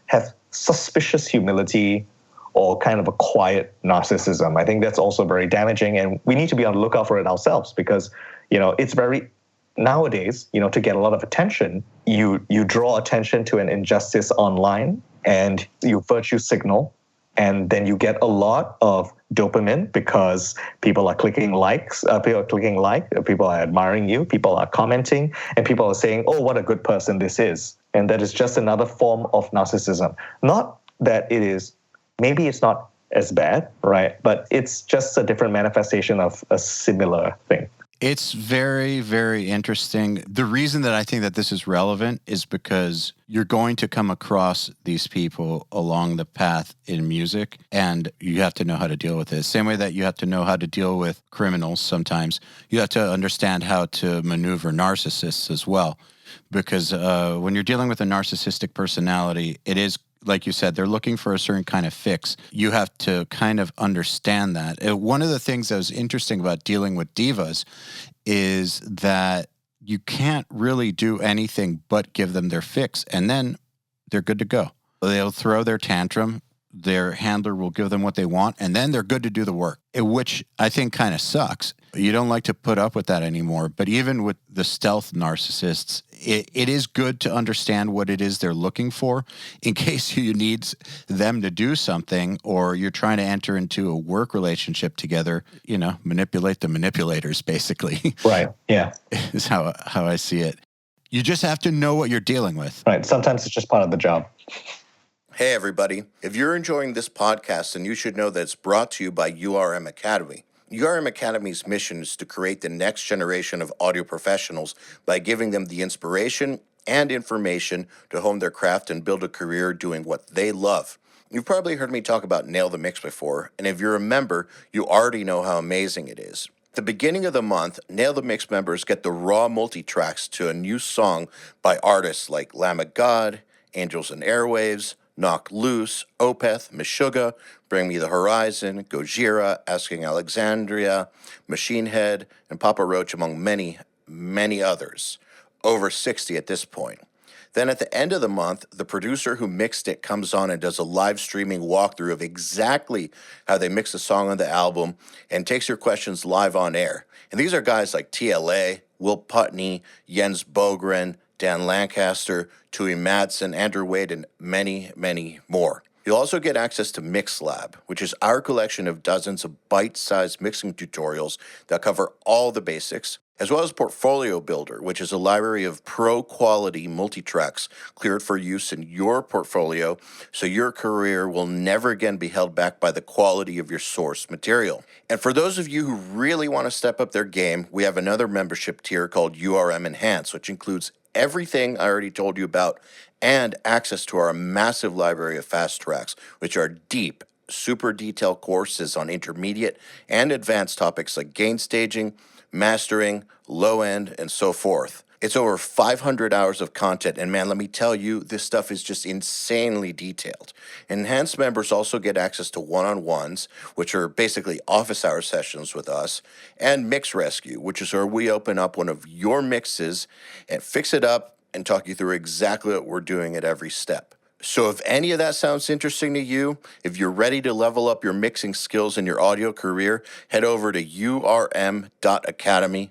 S3: have suspicious humility or kind of a quiet narcissism. I think that's also very damaging, and we need to be on the lookout for it ourselves, because it's very nowadays, to get a lot of attention, you draw attention to an injustice online and you virtue signal, and then you get a lot of dopamine because people are clicking likes, people are admiring you, people are commenting, and people are saying, oh, what a good person this is. And that is just another form of narcissism. Not that maybe it's not as bad, right? But it's just a different manifestation of a similar thing.
S2: It's very, very interesting. The reason that I think that this is relevant is because you're going to come across these people along the path in music, and you have to know how to deal with it. Same way that you have to know how to deal with criminals sometimes. You have to understand how to maneuver narcissists as well. Because when you're dealing with a narcissistic personality, it is, like you said, they're looking for a certain kind of fix. You have to kind of understand that. One of the things that was interesting about dealing with divas is that you can't really do anything but give them their fix, and then they're good to go. They'll throw their tantrum. Their handler will give them what they want, and then they're good to do the work, which I think kind of sucks. You don't like to put up with that anymore. But even with the stealth narcissists, it is good to understand what it is they're looking for in case you need them to do something, or you're trying to enter into a work relationship together, manipulate the manipulators, basically.
S3: Right, yeah.
S2: Is how I see it. You just have to know what you're dealing with.
S3: Right, sometimes it's just part of the job.
S4: Hey, everybody. If you're enjoying this podcast, then you should know that it's brought to you by URM Academy.
S2: URM Academy's mission is to create the next generation of audio professionals by giving them the inspiration and information to hone their craft and build a career doing what they love. You've probably heard me talk about Nail the Mix before, and if you're a member, you already know how amazing it is. At the beginning of the month, Nail the Mix members get the raw multi-tracks to a new song by artists like Lamb of God, Angels and Airwaves, Knock Loose, Opeth, Meshuggah, Bring Me the Horizon, Gojira, Asking Alexandria, Machine Head, and Papa Roach, among many, many others. Over 60 at this point. Then at the end of the month, the producer who mixed it comes on and does a live streaming walkthrough of exactly how they mix the song on the album and takes your questions live on air. And these are guys like TLA, Will Putney, Jens Bogren, Dan Lancaster, Tui Madsen, Andrew Wade, and many, many more. You'll also get access to MixLab, which is our collection of dozens of bite-sized mixing tutorials that cover all the basics, as well as Portfolio Builder, which is a library of pro-quality multi-tracks cleared for use in your portfolio so your career will never again be held back by the quality of your source material. And for those of you who really want to step up their game, we have another membership tier called URM Enhance, which includes everything I already told you about and access to our massive library of fast tracks, which are deep, super detailed courses on intermediate and advanced topics like gain staging, mastering, low end, and so forth. It's over 500 hours of content, and man, let me tell you, this stuff is just insanely detailed. Enhanced members also get access to one-on-ones, which are basically office hour sessions with us, and Mix Rescue, which is where we open up one of your mixes and fix it up and talk you through exactly what we're doing at every step. So if any of that sounds interesting to you, if you're ready to level up your mixing skills in your audio career, head over to urm.academy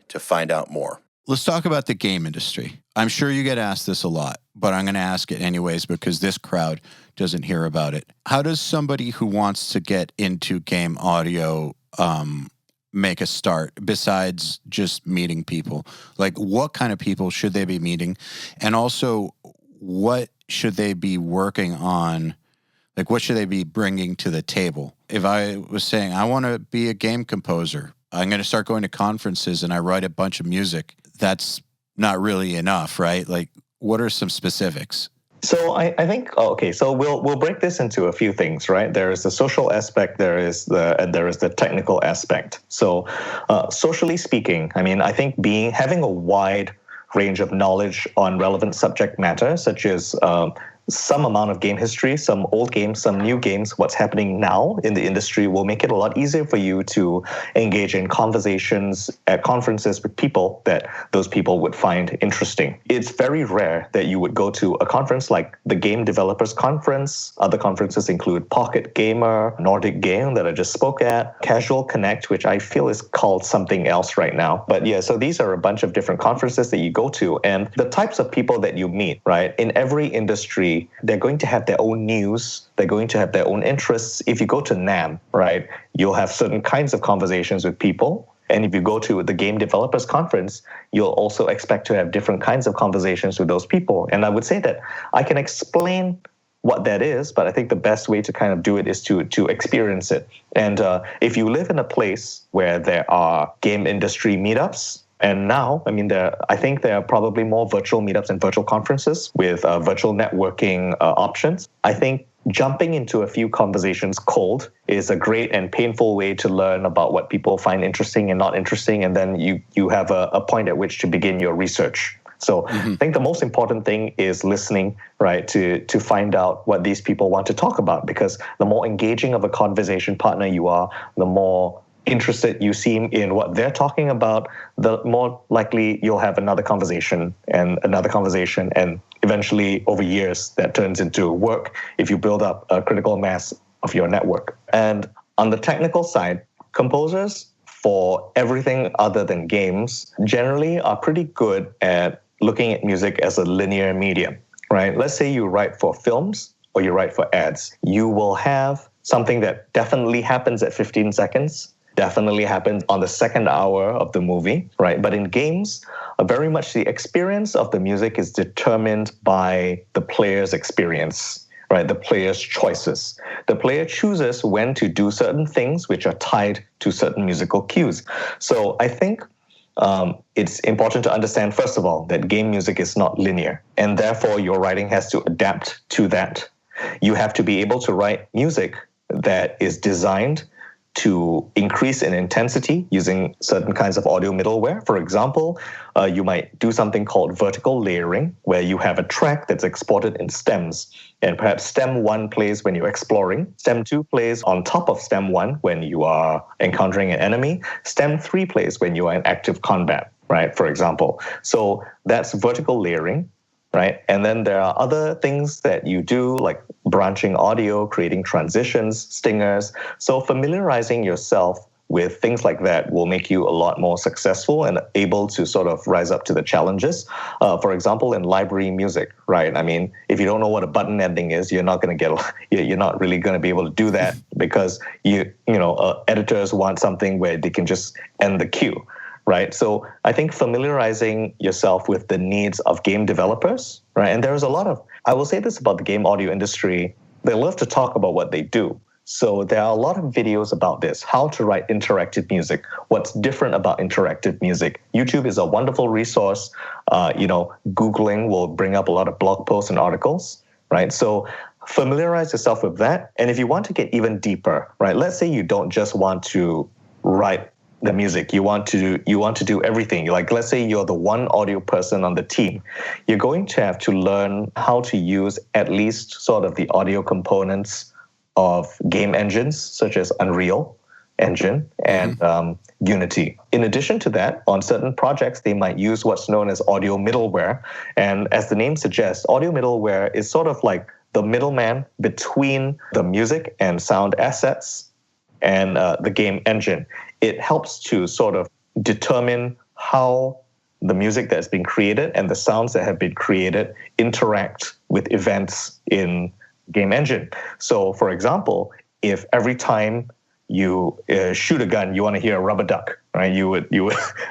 S2: to find out more.
S4: Let's talk about the game industry. I'm sure you get asked this a lot, but I'm going to ask it anyways because this crowd doesn't hear about it. How does somebody who wants to get into game audio make a start besides just meeting people? Like, what kind of people should they be meeting? And also, what should they be working on? Like, what should they be bringing to the table? If I was saying, I want to be a game composer, I'm going to start going to conferences and I write a bunch of music, that's not really enough, right? Like, what are some specifics?
S3: So I think so we'll break this into a few things, right? There is the social aspect, there is the technical aspect. So socially speaking, I mean, I think having a wide range of knowledge on relevant subject matter, such as some amount of game history, some old games, some new games, what's happening now in the industry will make it a lot easier for you to engage in conversations at conferences with people that those people would find interesting. It's very rare that you would go to a conference like the Game Developers Conference. Other conferences include Pocket Gamer, Nordic Game that I just spoke at, Casual Connect, which I feel is called something else right now. But yeah, so these are a bunch of different conferences that you go to, and the types of people that you meet, right? In every industry, they're going to have their own news. They're going to have their own interests. If you go to NAMM, right, you'll have certain kinds of conversations with people. And if you go to the Game Developers Conference, you'll also expect to have different kinds of conversations with those people. And I would say that I can explain what that is, but I think the best way to kind of do it is to experience it. And if you live in a place where there are game industry meetups, and now, I mean, I think there are probably more virtual meetups and virtual conferences with virtual networking options. I think jumping into a few conversations cold is a great and painful way to learn about what people find interesting and not interesting, and then you have a point at which to begin your research. So I think the most important thing is listening, right, to find out what these people want to talk about, because the more engaging of a conversation partner you are, the more interested you seem in what they're talking about, the more likely you'll have another conversation, and eventually over years that turns into work if you build up a critical mass of your network. And on the technical side, composers for everything other than games generally are pretty good at looking at music as a linear medium, right? Let's say you write for films or you write for ads. You will have something that definitely happens at 15 seconds, definitely happens on the second hour of the movie, right? But in games, very much the experience of the music is determined by the player's experience. right? The player's choices. The player chooses when to do certain things which are tied to certain musical cues. So I think it's important to understand, first of all, that game music is not linear, and therefore your writing has to adapt to that. You have to be able to write music that is designed to increase in intensity using certain kinds of audio middleware. For example, you might do something called vertical layering, where you have a track that's exported in stems. And perhaps stem 1 plays when you're exploring, stem 2 plays on top of stem 1 when you are encountering an enemy, stem 3 plays when you are in active combat, right, for example. So that's vertical layering. Right. And then there are other things that you do, like branching audio, creating transitions, stingers. So familiarizing yourself with things like that will make you a lot more successful and able to sort of rise up to the challenges. For example, in library music, right? I mean, if you don't know what a button ending is, you're not going to you're not really going to be able to do that because editors want something where they can just end the cue. Right. So I think familiarizing yourself with the needs of game developers, right? And there's a lot of, I will say this about the game audio industry, they love to talk about what they do. So there are a lot of videos about this, how to write interactive music, what's different about interactive music. YouTube is a wonderful resource. Googling will bring up a lot of blog posts and articles, right? So familiarize yourself with that. And if you want to get even deeper, right? Let's say you don't just want to write the music, you want to do everything. Like, let's say you're the one audio person on the team, you're going to have to learn how to use at least sort of the audio components of game engines such as Unreal Engine and Unity. In addition to that, on certain projects, they might use what's known as audio middleware. And as the name suggests, audio middleware is sort of like the middleman between the music and sound assets and the game engine. It helps to sort of determine how the music that's been created and the sounds that have been created interact with events in game engine. So, for example, if every time you shoot a gun, you want to hear a rubber duck, right? You would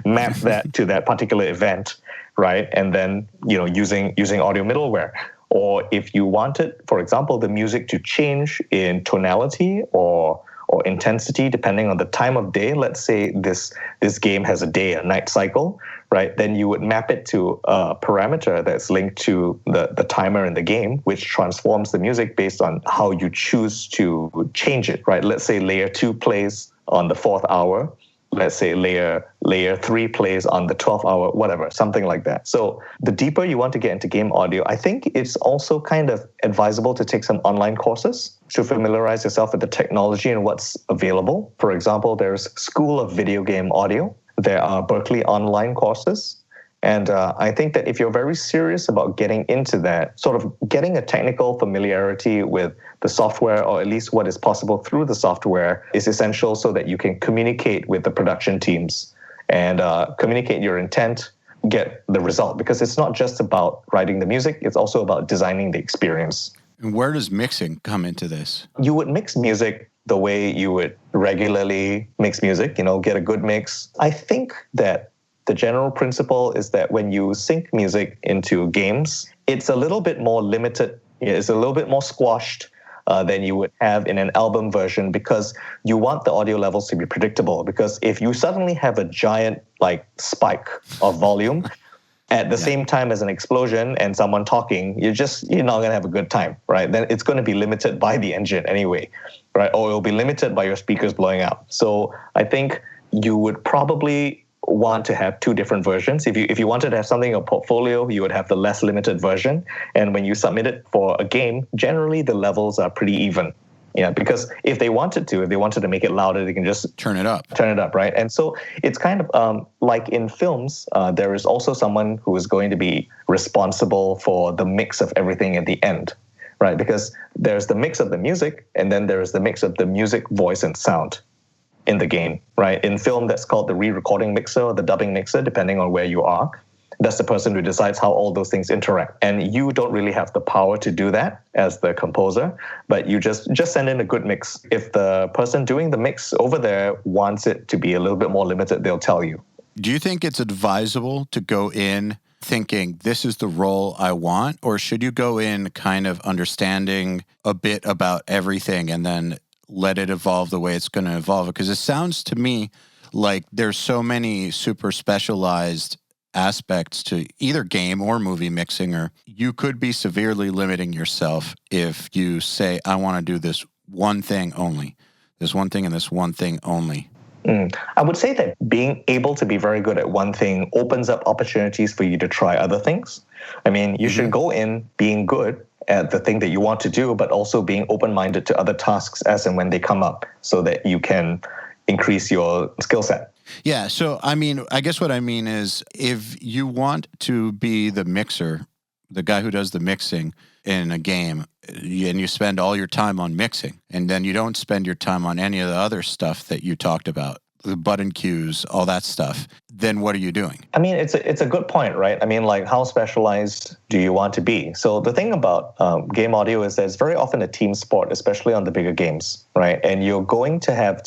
S3: map that to that particular event, right? And then using audio middleware. Or if you wanted, for example, the music to change in tonality or intensity depending on the time of day. Let's say this game has a day and night cycle, right? Then you would map it to a parameter that's linked to the timer in the game, which transforms the music based on how you choose to change it, right? Let's say layer 2 plays on the 4th hour. Let's say layer 3 plays on the 12th hour, whatever, something like that. So the deeper you want to get into game audio, I think it's also kind of advisable to take some online courses to familiarize yourself with the technology and what's available. For example, there's School of Video Game Audio. There are Berkeley online courses. And I think that if you're very serious about getting into that, sort of getting a technical familiarity with the software, or at least what is possible through the software, is essential so that you can communicate with the production teams and communicate your intent, get the result. Because it's not just about writing the music, it's also about designing the experience.
S4: And where does mixing come into this?
S3: You would mix music the way you would regularly mix music, get a good mix. I think that the general principle is that when you sync music into games, it's a little bit more limited. It's a little bit more squashed than you would have in an album version, because you want the audio levels to be predictable. Because if you suddenly have a giant spike of volume at the same time as an explosion and someone talking, you're not going to have a good time, right? Then it's going to be limited by the engine anyway, right? Or it'll be limited by your speakers blowing out. So I think you would probably want to have 2 different versions. If you wanted to have something in a portfolio, you would have the less limited version. And when you submit it for a game, generally the levels are pretty even. Yeah, because if they wanted to make it louder, they can just
S4: turn it up,
S3: right? And so it's kind of like in films, there is also someone who is going to be responsible for the mix of everything at the end, right? Because there's the mix of the music, and then there's the mix of the music, voice, and sound in the game, right? In film, that's called the re-recording mixer or the dubbing mixer, depending on where you are. That's the person who decides how all those things interact. And you don't really have the power to do that as the composer, but you just send in a good mix. If the person doing the mix over there wants it to be a little bit more limited, they'll tell you.
S4: Do you think it's advisable to go in thinking, this is the role I want? Or should you go in kind of understanding a bit about everything and then let it evolve the way it's going to evolve? Because it sounds to me like there's so many super specialized aspects to either game or movie mixing, or you could be severely limiting yourself if you say, I want to do this one thing only, this one thing and this one thing only.
S3: I would say that being able to be very good at one thing opens up opportunities for you to try other things. I mean, you should go in being good at the thing that you want to do, but also being open-minded to other tasks as and when they come up so that you can increase your skill set.
S4: Yeah. So, I mean, I guess what I mean is if you want to be the mixer, the guy who does the mixing in a game, and you spend all your time on mixing, and then you don't spend your time on any of the other stuff that you talked about, the button cues, all that stuff, then what are you doing?
S3: I mean, it's a good point, right? I mean, like, how specialized do you want to be? So the thing about game audio is that it's very often a team sport, especially on the bigger games, right? And you're going to have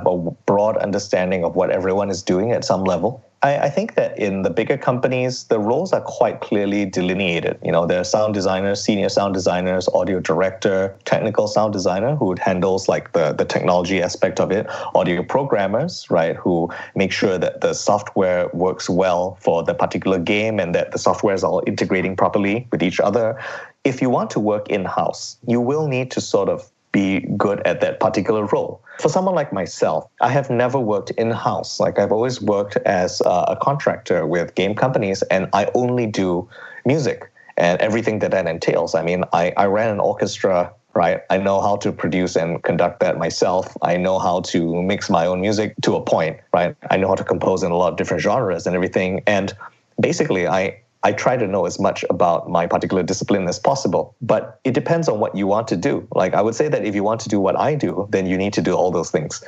S3: a broad understanding of what everyone is doing at some level. I think that in the bigger companies, the roles are quite clearly delineated. You know, there are sound designers, senior sound designers, audio director, technical sound designer who handles like the technology aspect of it, audio programmers, right, who make sure that the software works well for the particular game and that the software is all integrating properly with each other. If you want to work in-house, you will need to sort of be good at that particular role. For someone like myself, I have never worked in-house. Like, I've always worked as a contractor with game companies, and I only do music and everything that entails. I mean, I ran an orchestra, right? I know how to produce and conduct that myself. I know how to mix my own music to a point, right? I know how to compose in a lot of different genres and everything. And basically, I try to know as much about my particular discipline as possible, but it depends on what you want to do. Like, I would say that if you want to do what I do, then you need to do all those things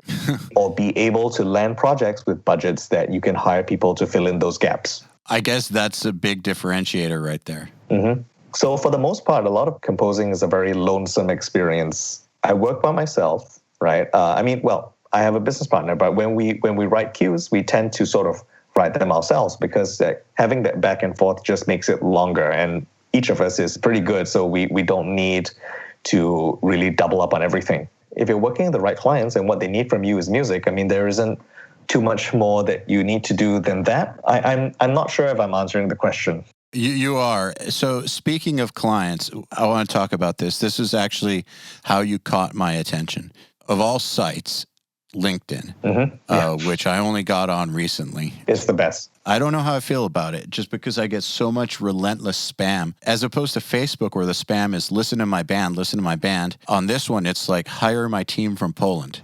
S3: or be able to land projects with budgets that you can hire people to fill in those gaps.
S4: I guess that's a big differentiator right there.
S3: Mm-hmm. So for the most part, a lot of composing is a very lonesome experience. I work by myself, right? I have a business partner, but when we write cues, we tend to sort of write them ourselves because having that back and forth just makes it longer, and each of us is pretty good, so we don't need to really double up on everything. If you're working with the right clients and what they need from you is music, I mean, there isn't too much more that you need to do than that. I'm not sure if I'm answering the question.
S4: You are. So speaking of clients, I want to talk about this. This is actually how you caught my attention. Of all sites, LinkedIn, which I only got on recently.
S3: It's the best.
S4: I don't know how I feel about it, just because I get so much relentless spam, as opposed to Facebook where the spam is listen to my band. On this one, it's like hire my team from Poland.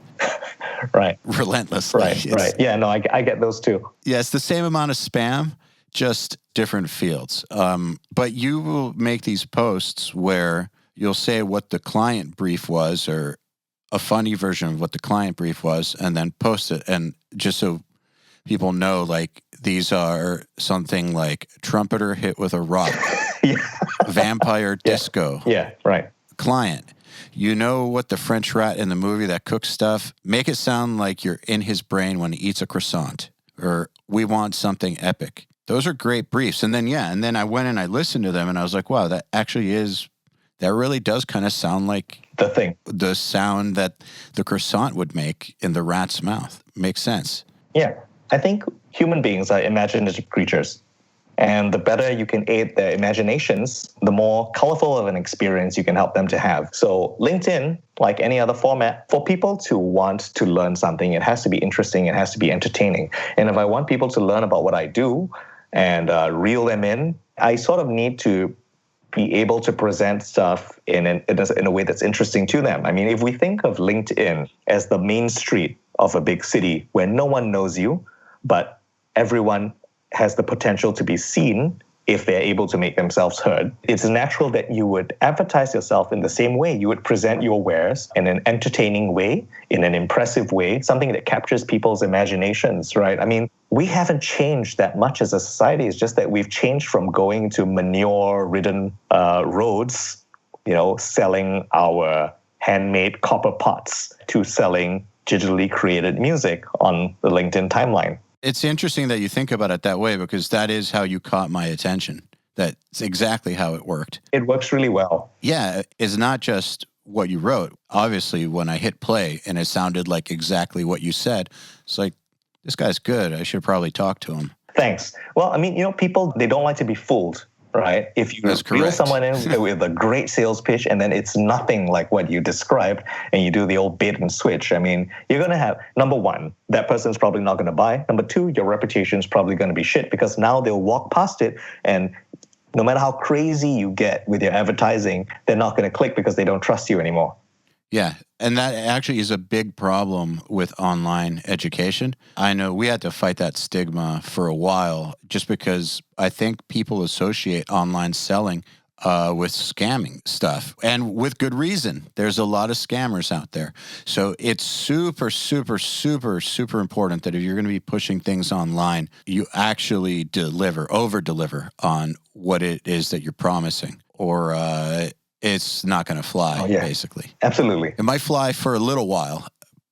S3: Right.
S4: Relentlessly.
S3: Right. Yeah, no, I get those too.
S4: Yeah, it's the same amount of spam, just different fields. But you will make these posts where you'll say what the client brief was, or a funny version of what the client brief was, and then post it. And just so people know, like, these are something like trumpeter hit with a rock, vampire disco.
S3: Yeah, right.
S4: Client, you know what the French rat in the movie that cooks stuff? Make it sound like you're in his brain when he eats a croissant. Or we want something epic. Those are great briefs. And then I went and I listened to them and I was like, wow, that really does kind of sound like the sound that the croissant would make in the rat's mouth. Makes sense.
S3: Yeah. I think human beings are imaginative creatures. And the better you can aid their imaginations, the more colorful of an experience you can help them to have. So LinkedIn, like any other format, for people to want to learn something, it has to be interesting, it has to be entertaining. And if I want people to learn about what I do and reel them in, I sort of need to be able to present stuff in a way that's interesting to them. I mean, if we think of LinkedIn as the main street of a big city where no one knows you, but everyone has the potential to be seen if they're able to make themselves heard, it's natural that you would advertise yourself in the same way. You would present your wares in an entertaining way, in an impressive way, something that captures people's imaginations, right? I mean, we haven't changed that much as a society. It's just that we've changed from going to manure-ridden roads, selling our handmade copper pots, to selling digitally created music on the LinkedIn timeline.
S4: It's interesting that you think about it that way, because that is how you caught my attention. That's exactly how it worked.
S3: It works really well.
S4: Yeah, it's not just what you wrote. Obviously, when I hit play and it sounded like exactly what you said, it's like, this guy's good. I should probably talk to him.
S3: Thanks. Well, I mean, people, they don't like to be fooled, right? If you reel someone in with a great sales pitch and then it's nothing like what you described and you do the old bait and switch, I mean, you're going to have, number one, that person's probably not going to buy. Number two, your reputation's probably going to be shit, because now they'll walk past it, and no matter how crazy you get with your advertising, they're not going to click because they don't trust you anymore.
S4: Yeah, and that actually is a big problem with online education. I know we had to fight that stigma for a while, just because I think people associate online selling with scamming stuff, and with good reason. There's a lot of scammers out there. So it's super, super, super, super important that if you're going to be pushing things online, you actually over-deliver on what it is that you're promising, or it's not going to fly, basically.
S3: Absolutely.
S4: It might fly for a little while,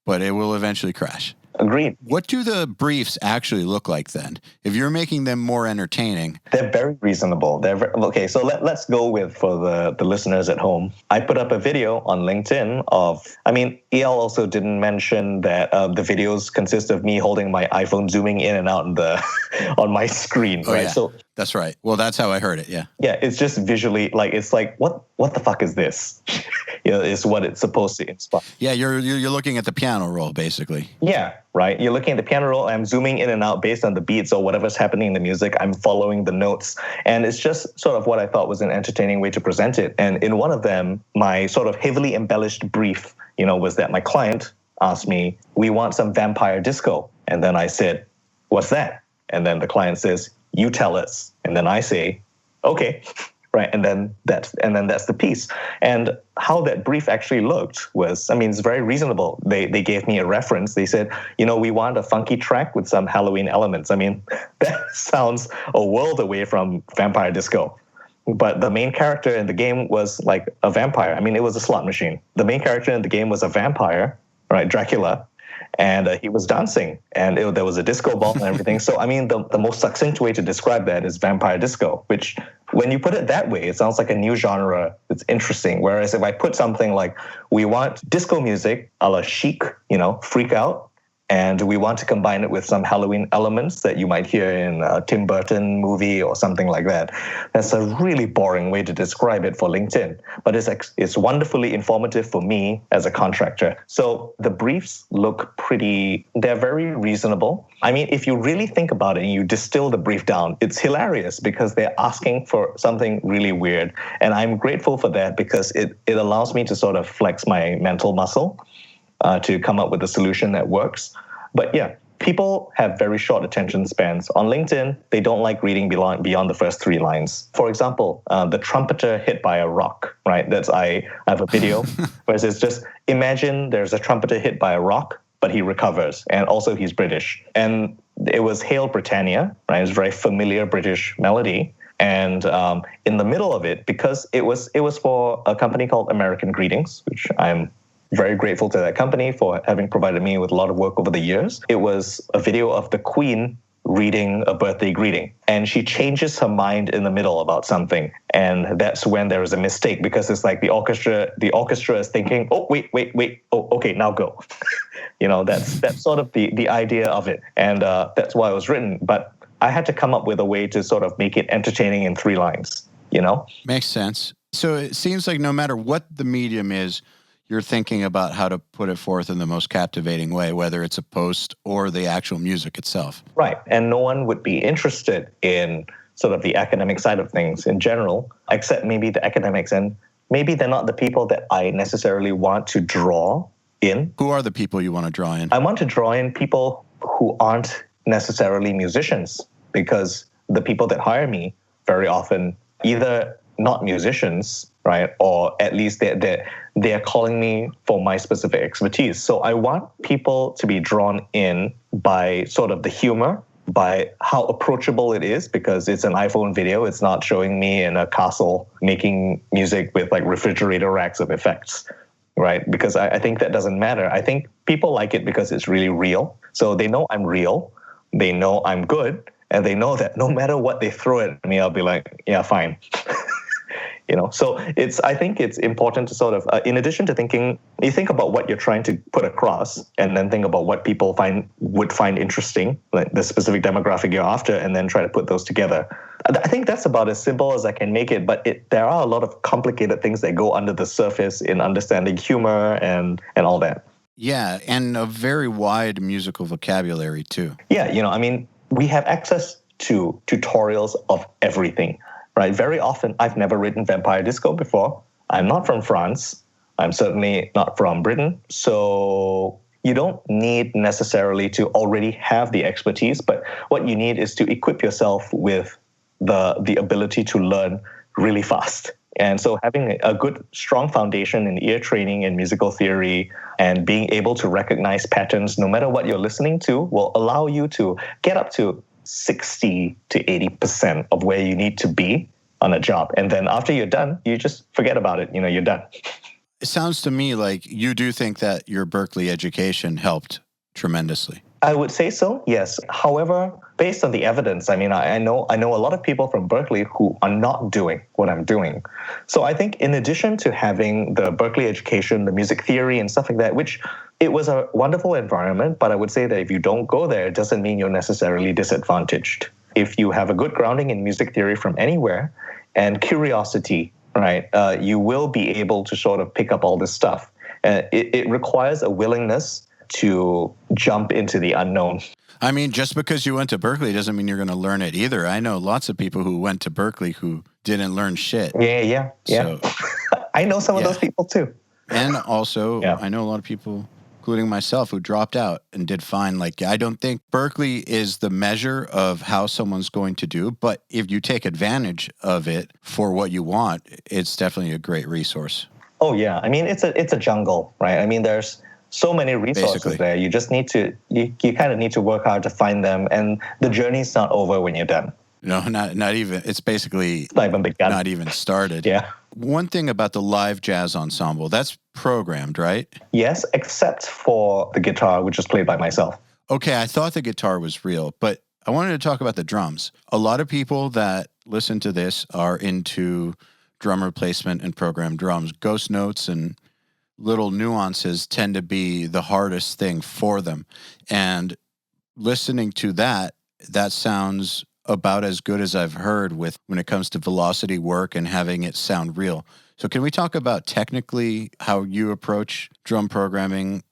S4: but it will eventually crash.
S3: Agreed.
S4: What do the briefs actually look like then? If you're making them more entertaining.
S3: They're very reasonable. Okay, so let's go with, for the listeners at home, I put up a video on LinkedIn EYAL also didn't mention that the videos consist of me holding my iPhone, zooming in and out on my screen, right?
S4: Yeah.
S3: So
S4: that's right. Well, that's how I heard it, yeah.
S3: Yeah, it's just visually, it's like, what the fuck is this? Is what it's supposed to inspire.
S4: Yeah, you're looking at the piano roll, basically.
S3: Yeah, right. You're looking at the piano roll. I'm zooming in and out based on the beats or whatever's happening in the music. I'm following the notes. And it's just sort of what I thought was an entertaining way to present it. And in one of them, my sort of heavily embellished brief, was that my client asked me, we want some vampire disco. And then I said, what's that? And then the client says, you tell us. And then I say, okay. Right, and then that's the piece. And how that brief actually looked was, it's very reasonable. They gave me a reference. They said, we want a funky track with some Halloween elements. That sounds a world away from vampire disco. But the main character in the game was like a vampire. It was a slot machine. The main character in the game was a vampire, right, Dracula. And he was dancing, and there was a disco ball and everything. So, the most succinct way to describe that is vampire disco, which, when you put it that way, it sounds like a new genre. It's interesting. Whereas if I put something like, we want disco music a la Chic, Freak Out, and we want to combine it with some Halloween elements that you might hear in a Tim Burton movie or something like that. That's a really boring way to describe it for LinkedIn, but it's wonderfully informative for me as a contractor. So the briefs look they're very reasonable. If you really think about it and you distill the brief down, it's hilarious because they're asking for something really weird. And I'm grateful for that because it allows me to sort of flex my mental muscle to come up with a solution that works. But yeah, people have very short attention spans. On LinkedIn, they don't like reading beyond the first 3 lines. For example, the trumpeter hit by a rock, right? I have a video where it says, just imagine there's a trumpeter hit by a rock, but he recovers. And also he's British. And it was Hail Britannia, right? It was a very familiar British melody. And in the middle of it, because it was for a company called American Greetings, which I'm very grateful to that company for having provided me with a lot of work over the years. It was a video of the Queen reading a birthday greeting, and she changes her mind in the middle about something, and that's when there is a mistake, because it's like the orchestra is thinking, oh wait, oh okay, now go. That's sort of the idea of it, and that's why it was written. But I had to come up with a way to sort of make it entertaining in 3 lines.
S4: Makes sense. So it seems like no matter what the medium is, you're thinking about how to put it forth in the most captivating way, whether it's a post or the actual music itself.
S3: Right. And no one would be interested in sort of the academic side of things in general, except maybe the academics. And maybe they're not the people that I necessarily want to draw in.
S4: Who are the people you want to draw in?
S3: I want to draw in people who aren't necessarily musicians, because the people that hire me very often either not musicians, right? Or at least they're calling me for my specific expertise. So I want people to be drawn in by sort of the humor, by how approachable it is, because it's an iPhone video. It's not showing me in a castle making music with like refrigerator racks of effects, right? Because I think that doesn't matter. I think people like it because it's really real. So they know I'm real, they know I'm good, and they know that no matter what they throw at me, I'll be like, yeah, fine. So I think it's important to sort of, in addition to thinking, you think about what you're trying to put across, and then think about what people would find interesting, like the specific demographic you're after, and then try to put those together. I think that's about as simple as I can make it, but there are a lot of complicated things that go under the surface in understanding humor and all that.
S4: Yeah, and a very wide musical vocabulary too.
S3: Yeah, we have access to tutorials of everything. Right. Very often, I've never written Vampire Disco before. I'm not from France. I'm certainly not from Britain. So you don't need necessarily to already have the expertise, but what you need is to equip yourself with the ability to learn really fast. And so having a good, strong foundation in ear training and musical theory and being able to recognize patterns, no matter what you're listening to, will allow you to get up to 60 to 80% of where you need to be on a job. And then after you're done, you just forget about it. You're done.
S4: It sounds to me like you do think that your Berkeley education helped tremendously.
S3: I would say so, yes. However, based on the evidence, I know a lot of people from Berkeley who are not doing what I'm doing. So I think in addition to having the Berkeley education, the music theory and stuff like that, which it was a wonderful environment, but I would say that if you don't go there, it doesn't mean you're necessarily disadvantaged. If you have a good grounding in music theory from anywhere and curiosity, right, you will be able to sort of pick up all this stuff. It requires a willingness to jump into the unknown.
S4: I mean, just because you went to Berkeley doesn't mean you're going to learn it either. I know lots of people who went to Berkeley who didn't learn shit.
S3: Yeah. So, I know some of those people too.
S4: And also, I know a lot of people, including myself, who dropped out and did fine. Like, I don't think Berkeley is the measure of how someone's going to do, but if you take advantage of it for what you want, it's definitely a great resource.
S3: Oh yeah, I mean, it's a jungle, right? I mean, there's so many resources there. You just need to, you kind of need to work hard to find them, and the journey's not over when you're done.
S4: No, not even. It's basically
S3: not
S4: even started.
S3: Yeah.
S4: One thing about the live jazz ensemble, that's programmed, right?
S3: Yes, except for the guitar, which is played by myself.
S4: Okay, I thought the guitar was real, but I wanted to talk about the drums. A lot of people that listen to this are into drum replacement and programmed drums. Ghost notes and little nuances tend to be the hardest thing for them. And listening to that sounds about as good as I've heard with when it comes to velocity work and having it sound real. So can we talk about technically how you approach drum programming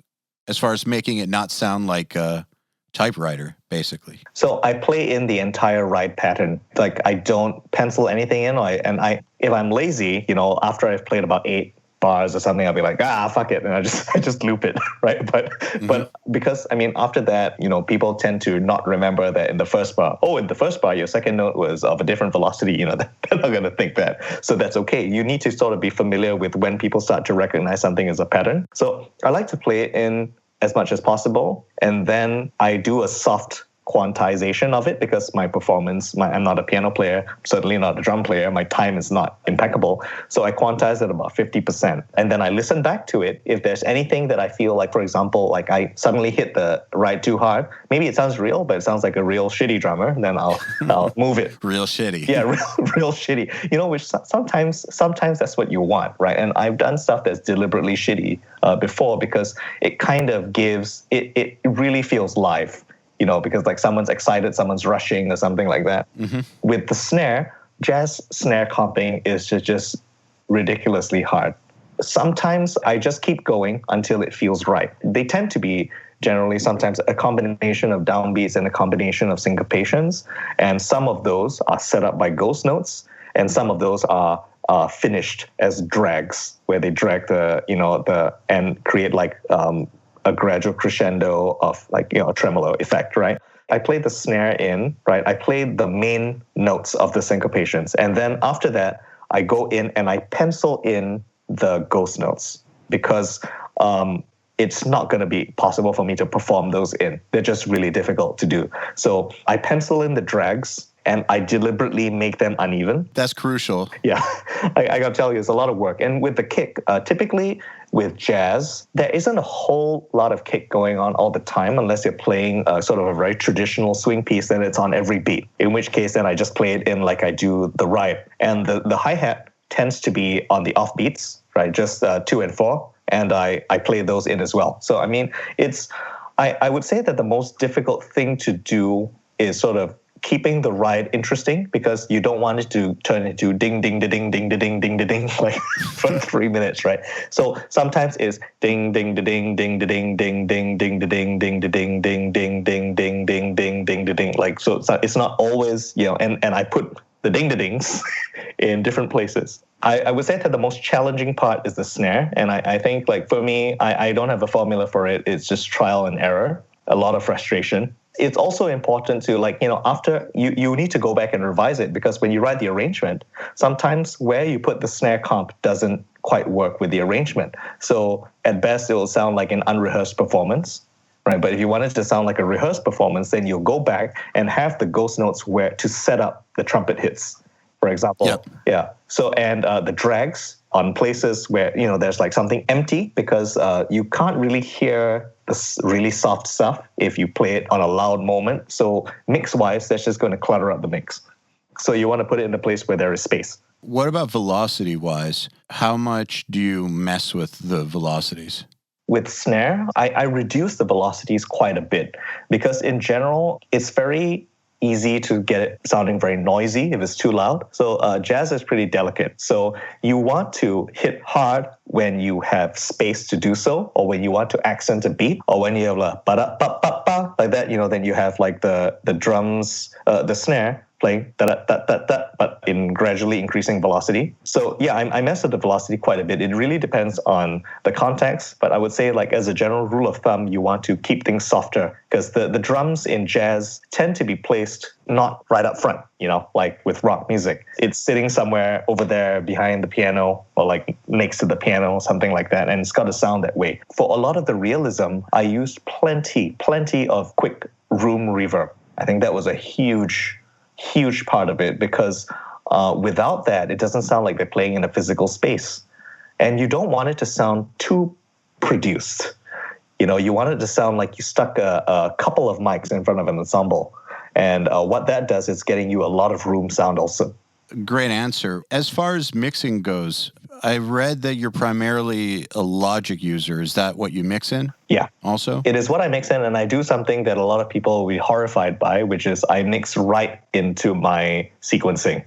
S4: as far as making it not sound like a typewriter, basically?
S3: So I play in the entire ride pattern. Like, I don't pencil anything in, if I'm lazy, after I've played about 8 bars or something, I'll be like, fuck it, and I just loop it, right? But because after that, people tend to not remember that in the first bar. Oh, in the first bar, your second note was of a different velocity. They're not going to think that, so that's okay. You need to sort of be familiar with when people start to recognize something as a pattern. So I like to play it in as much as possible, and then I do a soft quantization of it, because my performance, I'm not a piano player, certainly not a drum player, my time is not impeccable. So I quantize it about 50%. And then I listen back to it. If there's anything that I feel like, for example, like I suddenly hit the ride too hard, maybe it sounds real, but it sounds like a real shitty drummer, then I'll move it.
S4: Real shitty.
S3: Yeah, real shitty. Which sometimes that's what you want, right? And I've done stuff that's deliberately shitty before, because it kind of gives, it really feels live. Because like someone's excited, someone's rushing or something like that. Mm-hmm. With the snare, jazz snare comping is just ridiculously hard. Sometimes I just keep going until it feels right. They tend to be generally sometimes a combination of downbeats and a combination of syncopations. And some of those are set up by ghost notes, and some of those are finished as drags, where they drag and create like a gradual crescendo of a tremolo effect, right? I played the snare in, right? I played the main notes of the syncopations. And then after that, I go in and I pencil in the ghost notes, because it's not going to be possible for me to perform those in. They're just really difficult to do. So I pencil in the drags, and I deliberately make them uneven.
S4: That's crucial.
S3: Yeah, I got to tell you, it's a lot of work. And with the kick, typically with jazz, there isn't a whole lot of kick going on all the time unless you're playing sort of a very traditional swing piece, then it's on every beat, in which case then I just play it in like I do the ride. And the hi-hat tends to be on the off beats, right? Just 2 and 4, and I play those in as well. So I mean, I would say that the most difficult thing to do is sort of keeping the ride interesting, because you don't want it to turn into ding ding ding ding ding ding ding like for 3 minutes, right? So sometimes it's ding ding ding ding ding ding ding ding ding ding ding ding ding ding ding ding ding ding ding, like, so it's not always, and I put the ding dings in different places. I would say that the most challenging part is the snare, and I think, like, for me, I don't have a formula for it. It's just trial and error, a lot of frustration. It's also important to, like, after you need to go back and revise it, because when you write the arrangement, sometimes where you put the snare comp doesn't quite work with the arrangement. So at best, it will sound like an unrehearsed performance, right? But if you want it to sound like a rehearsed performance, then you'll go back and have the ghost notes where to set up the trumpet hits, for example.
S2: Yep.
S3: Yeah. So, and the drags on places where, there's like something empty, because you can't really hear the really soft stuff if you play it on a loud moment. So mix-wise, that's just going to clutter up the mix. So you want to put it in a place where there is space.
S2: What about velocity-wise? How much do you mess with the velocities?
S3: With snare, I reduce the velocities quite a bit, because in general, it's very easy to get it sounding very noisy if it's too loud. So jazz is pretty delicate. So you want to hit hard when you have space to do so, or when you want to accent a beat, or when you have like ba-da-ba-ba-ba, like that, then you have like the drums, the snare playing da-da-da-da-da, but in gradually increasing velocity. So yeah, I mess with the velocity quite a bit. It really depends on the context, but I would say, like, as a general rule of thumb, you want to keep things softer, because the drums in jazz tend to be placed not right up front, like with rock music. It's sitting somewhere over there behind the piano, or like next to the piano, something like that, and it's got to sound that way. For a lot of the realism, I used plenty of quick room reverb. I think that was a huge part of it, because without that, it doesn't sound like they're playing in a physical space. And you don't want it to sound too produced. You want it to sound like you stuck a couple of mics in front of an ensemble. And what that does is getting you a lot of room sound also.
S2: Great answer. As far as mixing goes, I read that you're primarily a Logic user. Is that what you mix in?
S3: Yeah.
S2: Also?
S3: It is what I mix in, and I do something that a lot of people will be horrified by, which is I mix right into my sequencing,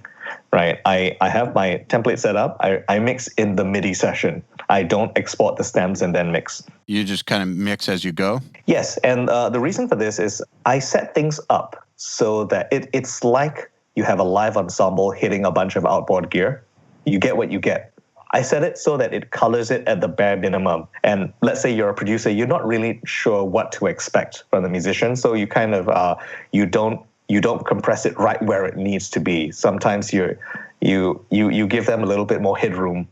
S3: right? I have my template set up. I mix in the MIDI session. I don't export the stems and then mix.
S2: You just kind of mix as you go?
S3: Yes, and the reason for this is I set things up so that it's like you have a live ensemble hitting a bunch of outboard gear. You get what you get. I set it so that it colors it at the bare minimum. And let's say you're a producer, you're not really sure what to expect from the musician. So you kind of, you don't compress it right where it needs to be. Sometimes you give them a little bit more headroom,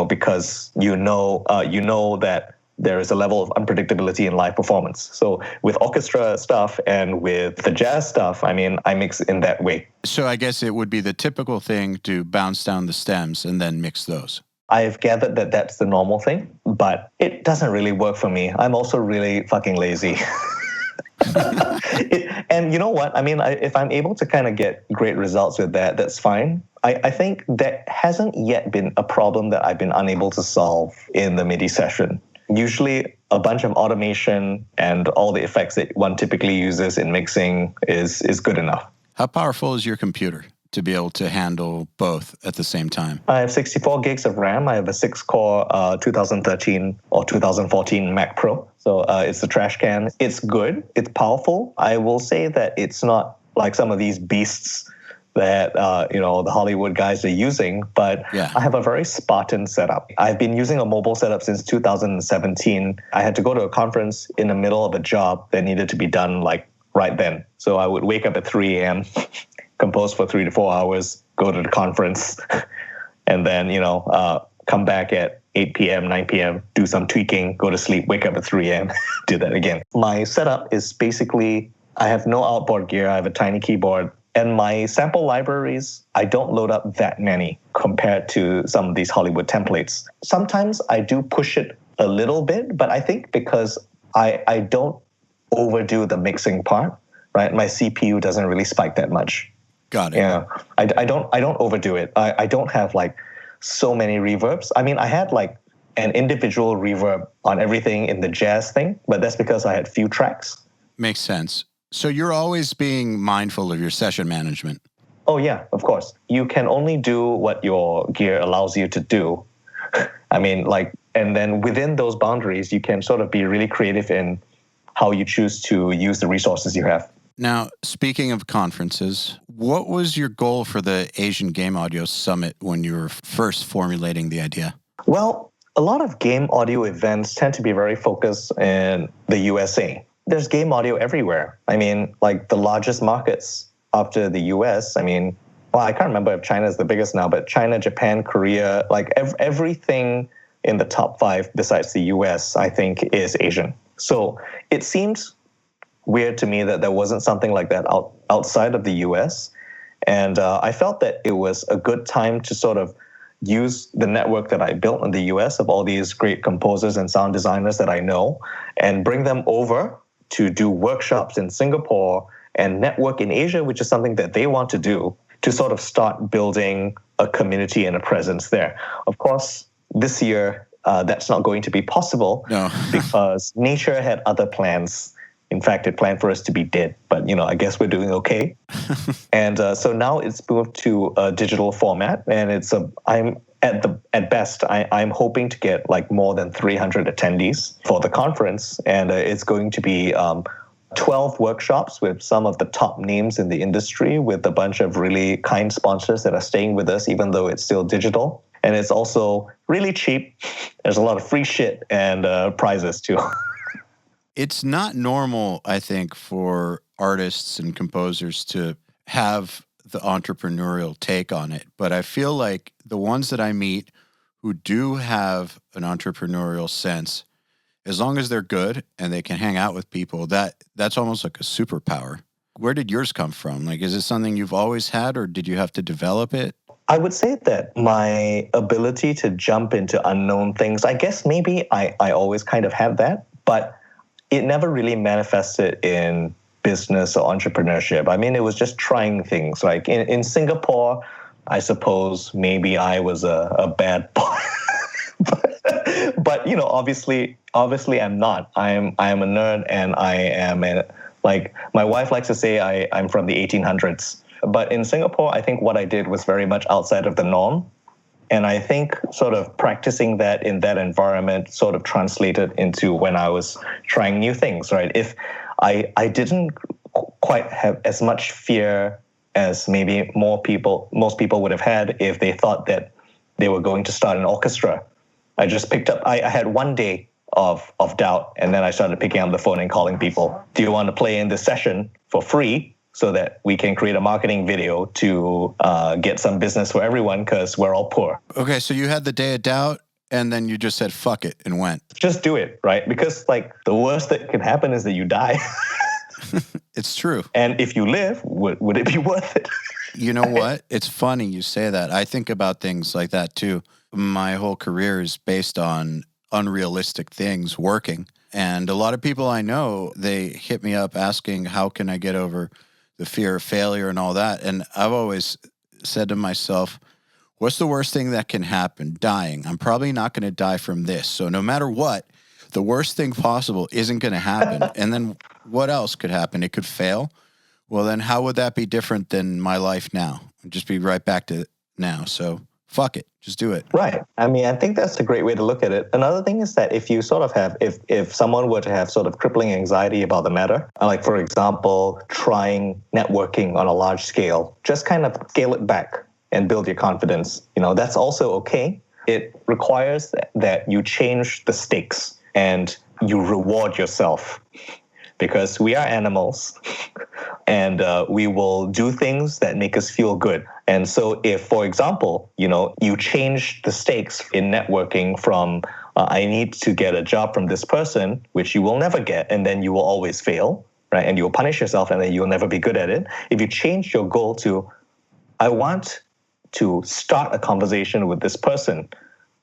S3: because you know that there is a level of unpredictability in live performance. So with orchestra stuff and with the jazz stuff, I mix in that way.
S2: So I guess it would be the typical thing to bounce down the stems and then mix those.
S3: I've gathered that that's the normal thing, but it doesn't really work for me. I'm also really fucking lazy. And you know what? If I'm able to kind of get great results with that, that's fine. I think that hasn't yet been a problem that I've been unable to solve in the MIDI session. Usually a bunch of automation and all the effects that one typically uses in mixing is good enough.
S2: How powerful is your computer to be able to handle both at the same time?
S3: I have 64 gigs of RAM. I have a 6-core 2013 or 2014 Mac Pro. So it's the trash can. It's good. It's powerful. I will say that it's not like some of these beasts that the Hollywood guys are using, but yeah. I have a very Spartan setup. I've been using a mobile setup since 2017. I had to go to a conference in the middle of a job that needed to be done like right then. So I would wake up at 3 a.m., compose for 3 to 4 hours, go to the conference, and then come back at 8 p.m., 9 p.m., do some tweaking, go to sleep, wake up at 3 a.m., do that again. My setup is basically, I have no outboard gear. I have a tiny keyboard. And my sample libraries, I don't load up that many compared to some of these Hollywood templates. Sometimes I do push it a little bit, but I think because I don't overdo the mixing part, right? My CPU doesn't really spike that much.
S4: Got it.
S3: Yeah, I don't overdo it. I don't have like so many reverbs. I mean, I had like an individual reverb on everything in the jazz thing, but that's because I had few tracks.
S4: Makes sense. So you're always being mindful of your session management.
S3: Oh yeah, of course. You can only do what your gear allows you to do. I mean, like, and then within those boundaries, you can sort of be really creative in how you choose to use the resources you have.
S4: Now, speaking of conferences, what was your goal for the Asian Game Audio Summit when you were first formulating the idea?
S3: Well, a lot of game audio events tend to be very focused in the USA. There's game audio everywhere. I mean, like the largest markets after the US, I mean, well, I can't remember if China is the biggest now, but China, Japan, Korea, like everything in the top 5 besides the US, I think, is Asian. So it seems weird to me that there wasn't something like that outside of the US. And I felt that it was a good time to sort of use the network that I built in the US of all these great composers and sound designers that I know and bring them over to do workshops in Singapore and network in Asia, which is something that they want to do, to sort of start building a community and a presence there. Of course, this year, that's not going to be possible because nature had other plans. In fact, it planned for us to be dead, but I guess we're doing okay. And so now it's moved to a digital format, and I'm at best I'm hoping to get like more than 300 attendees for the conference, and it's going to be 12 workshops with some of the top names in the industry, with a bunch of really kind sponsors that are staying with us, even though it's still digital. And it's also really cheap. There's a lot of free shit and prizes too.
S4: It's not normal, I think, for artists and composers to have the entrepreneurial take on it. But I feel like the ones that I meet who do have an entrepreneurial sense, as long as they're good and they can hang out with people, that's almost like a superpower. Where did yours come from? Like, is it something you've always had, or did you have to develop it?
S3: I would say that my ability to jump into unknown things, I guess maybe I always kind of had that, but it never really manifested in business or entrepreneurship. I mean, it was just trying things. Like in Singapore, I suppose maybe I was a bad boy. But obviously I'm not. I'm a nerd, and I am like my wife likes to say I'm from the 1800s. But in Singapore, I think what I did was very much outside of the norm. And I think sort of practicing that in that environment sort of translated into when I was trying new things, right? If I didn't quite have as much fear as maybe most people would have had if they thought that they were going to start an orchestra. I just picked up, I had one day of doubt, and then I started picking up the phone and calling people. Do you want to play in this session for free, so that we can create a marketing video to get some business for everyone, because we're all poor?
S4: Okay, so you had the day of doubt, and then you just said, fuck it, and went.
S3: Just do it, right? Because like the worst that can happen is that you die.
S4: It's true.
S3: And if you live, would it be worth it?
S4: You know what? It's funny you say that. I think about things like that too. My whole career is based on unrealistic things working. And a lot of people I know, they hit me up asking, how can I get over the fear of failure and all that? And I've always said to myself, what's the worst thing that can happen? Dying. I'm probably not going to die from this. So no matter what, the worst thing possible isn't going to happen. And then what else could happen? It could fail. Well, then how would that be different than my life now? I'd just be right back to now. So fuck it. Just do it.
S3: Right. I mean, I think that's a great way to look at it. Another thing is that if you sort of have, if someone were to have sort of crippling anxiety about the matter, like, for example, trying networking on a large scale, just kind of scale it back and build your confidence. That's also okay. It requires that you change the stakes and you reward yourself, because we are animals and we will do things that make us feel good. And so if, for example, you change the stakes in networking from I need to get a job from this person, which you will never get, and then you will always fail, right? And you will punish yourself, and then you will never be good at it. If you change your goal to, I want to start a conversation with this person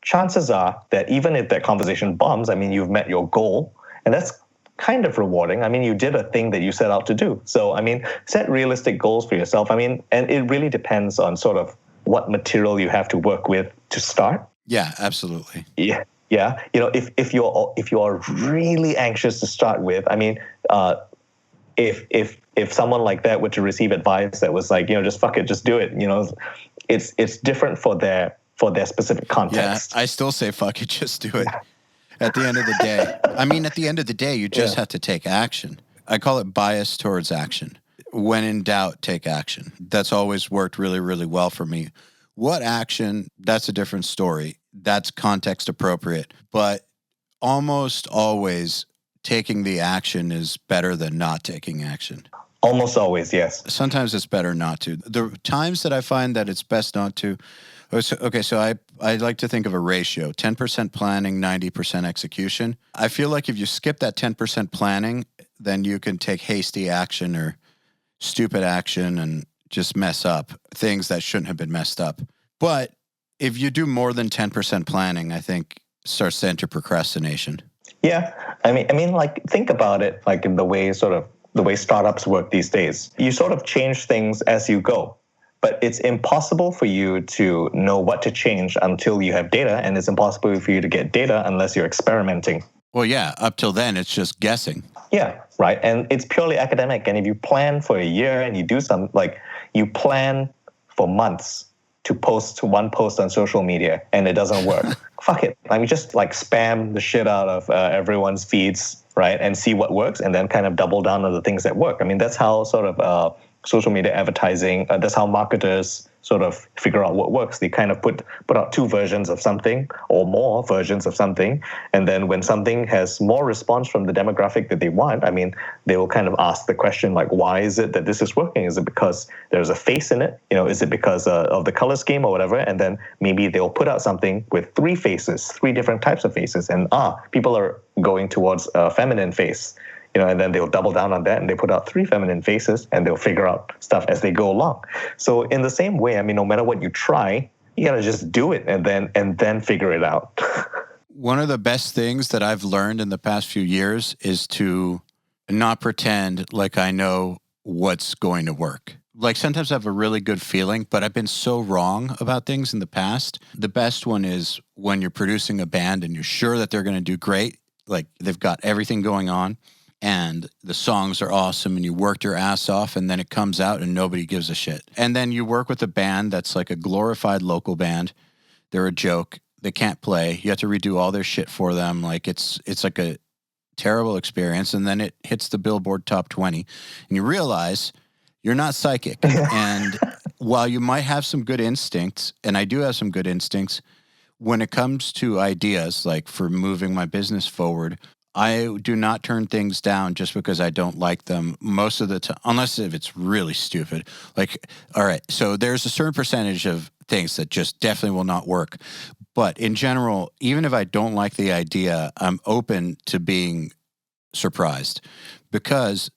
S3: chances are that even if that conversation bombs, I mean, you've met your goal, and that's kind of rewarding. I mean, you did a thing that you set out to do. So, I mean, set realistic goals for yourself. I mean, and it really depends on sort of what material you have to work with to start.
S4: Yeah, absolutely.
S3: Yeah. Yeah. If you're really anxious to start with, I mean, if someone like that were to receive advice that was like, just fuck it, just do it, it's different for their specific context.
S4: Yeah, I still say fuck it, just do it. At the end of the day. I mean, at the end of the day, you just have to take action. I call it bias towards action. When in doubt, take action. That's always worked really, really well for me. What action? That's a different story. That's context appropriate. But almost always taking the action is better than not taking action.
S3: Almost always, yes.
S4: Sometimes it's better not to. The times that I find that it's best not to, so I like to think of a ratio, 10% planning, 90% execution. I feel like if you skip that 10% planning, then you can take hasty action or stupid action and just mess up things that shouldn't have been messed up. But if you do more than 10% planning, I think it starts to enter procrastination.
S3: Yeah. I mean, like, think about it like in the way startups work these days. You sort of change things as you go. But it's impossible for you to know what to change until you have data, and it's impossible for you to get data unless you're experimenting.
S4: Well, yeah, up till then, it's just guessing.
S3: Yeah, right. And it's purely academic. And if you plan for a year and you do you plan for months to post one post on social media and it doesn't work, fuck it. I mean, just spam the shit out of everyone's feeds, right? And see what works and then kind of double down on the things that work. I mean, that's how sort of social media advertising, that's how marketers sort of figure out what works. They kind of put out two versions of something or more versions of something. And then when something has more response from the demographic that they want, I mean, they will kind of ask the question, like, why is it that this is working? Is it because there's a face in it? Is it because of the color scheme or whatever? And then maybe they'll put out something with three faces, three different types of faces. And people are going towards a feminine face. And then they'll double down on that and they put out three feminine faces and they'll figure out stuff as they go along. So in the same way, I mean, no matter what you try, you got to just do it and then figure it out.
S4: One of the best things that I've learned in the past few years is to not pretend like I know what's going to work. Like sometimes I have a really good feeling, but I've been so wrong about things in the past. The best one is when you're producing a band and you're sure that they're going to do great, like they've got everything going on. And the songs are awesome and you worked your ass off and then it comes out and nobody gives a shit. And then you work with a band that's like a glorified local band. They're a joke. They can't play. You have to redo all their shit for them. Like it's like a terrible experience. And then it hits the Billboard Top 20 and you realize you're not psychic. And while you might have some good instincts, and I do have some good instincts, when it comes to ideas, like for moving my business forward, I do not turn things down just because I don't like them most of the time, unless if it's really stupid. Like, all right, so there's a certain percentage of things that just definitely will not work. But in general, even if I don't like the idea, I'm open to being surprised because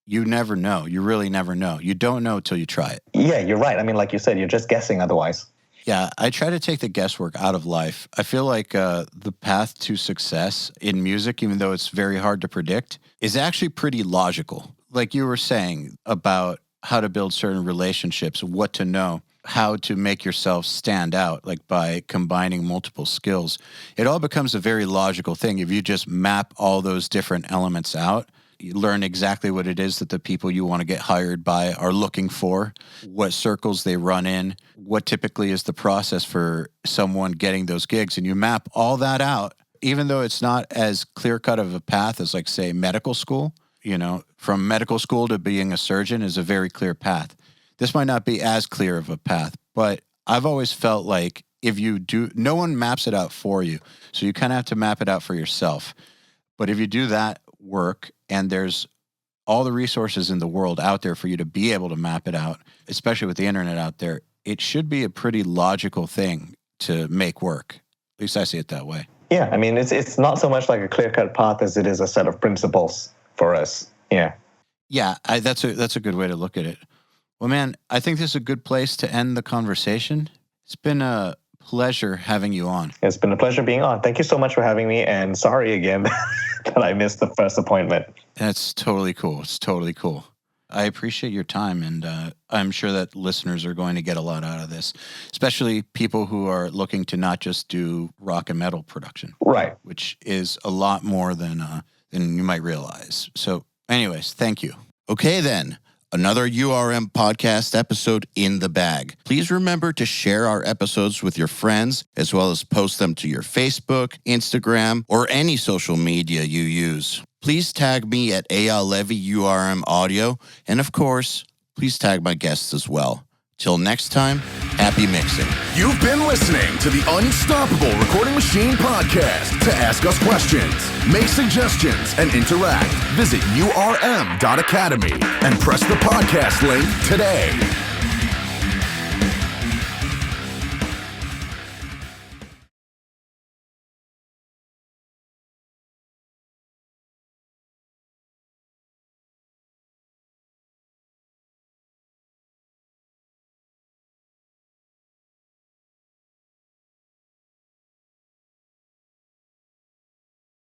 S4: you never know. You really never know. You don't know until you try it.
S3: Yeah, you're right. I mean, like you said, you're just guessing otherwise.
S4: Yeah, I try to take the guesswork out of life. I feel like the path to success in music, even though it's very hard to predict, is actually pretty logical. Like you were saying about how to build certain relationships, what to know, how to make yourself stand out, like by combining multiple skills. It all becomes a very logical thing. If you just map all those different elements out, you learn exactly what it is that the people you want to get hired by are looking for, what circles they run in, what typically is the process for someone getting those gigs. And you map all that out, even though it's not as clear-cut of a path as, like, say, medical school. From medical school to being a surgeon is a very clear path. This might not be as clear of a path, but I've always felt like if you do, no one maps it out for you. So you kind of have to map it out for yourself. But if you do that work, and there's all the resources in the world out there for you to be able to map it out, especially with the internet out there, it should be a pretty logical thing to make work. At least I see it that way.
S3: Yeah, I mean, it's not so much like a clear-cut path as it is a set of principles for us. Yeah.
S4: Yeah, that's a good way to look at it. Well, man, I think this is a good place to end the conversation. It's been a pleasure having you on.
S3: It's been a pleasure being on. Thank you so much for having me, and sorry again that I missed the first appointment.
S4: That's totally cool. It's totally cool. I appreciate your time, and I'm sure that listeners are going to get a lot out of this, especially people who are looking to not just do rock and metal production.
S3: Right.
S4: Which is a lot more than you might realize. So anyways, thank you.
S2: Okay, then. Another URM podcast episode in the bag. Please remember to share our episodes with your friends, as well as post them to your Facebook, Instagram, or any social media you use. Please tag me at EYAL Levy URM Audio, and of course, please tag my guests as well. Till next time, happy mixing.
S1: You've been listening to the Unstoppable Recording Machine Podcast. To ask us questions, make suggestions, and interact, visit urm.academy and press the podcast link today.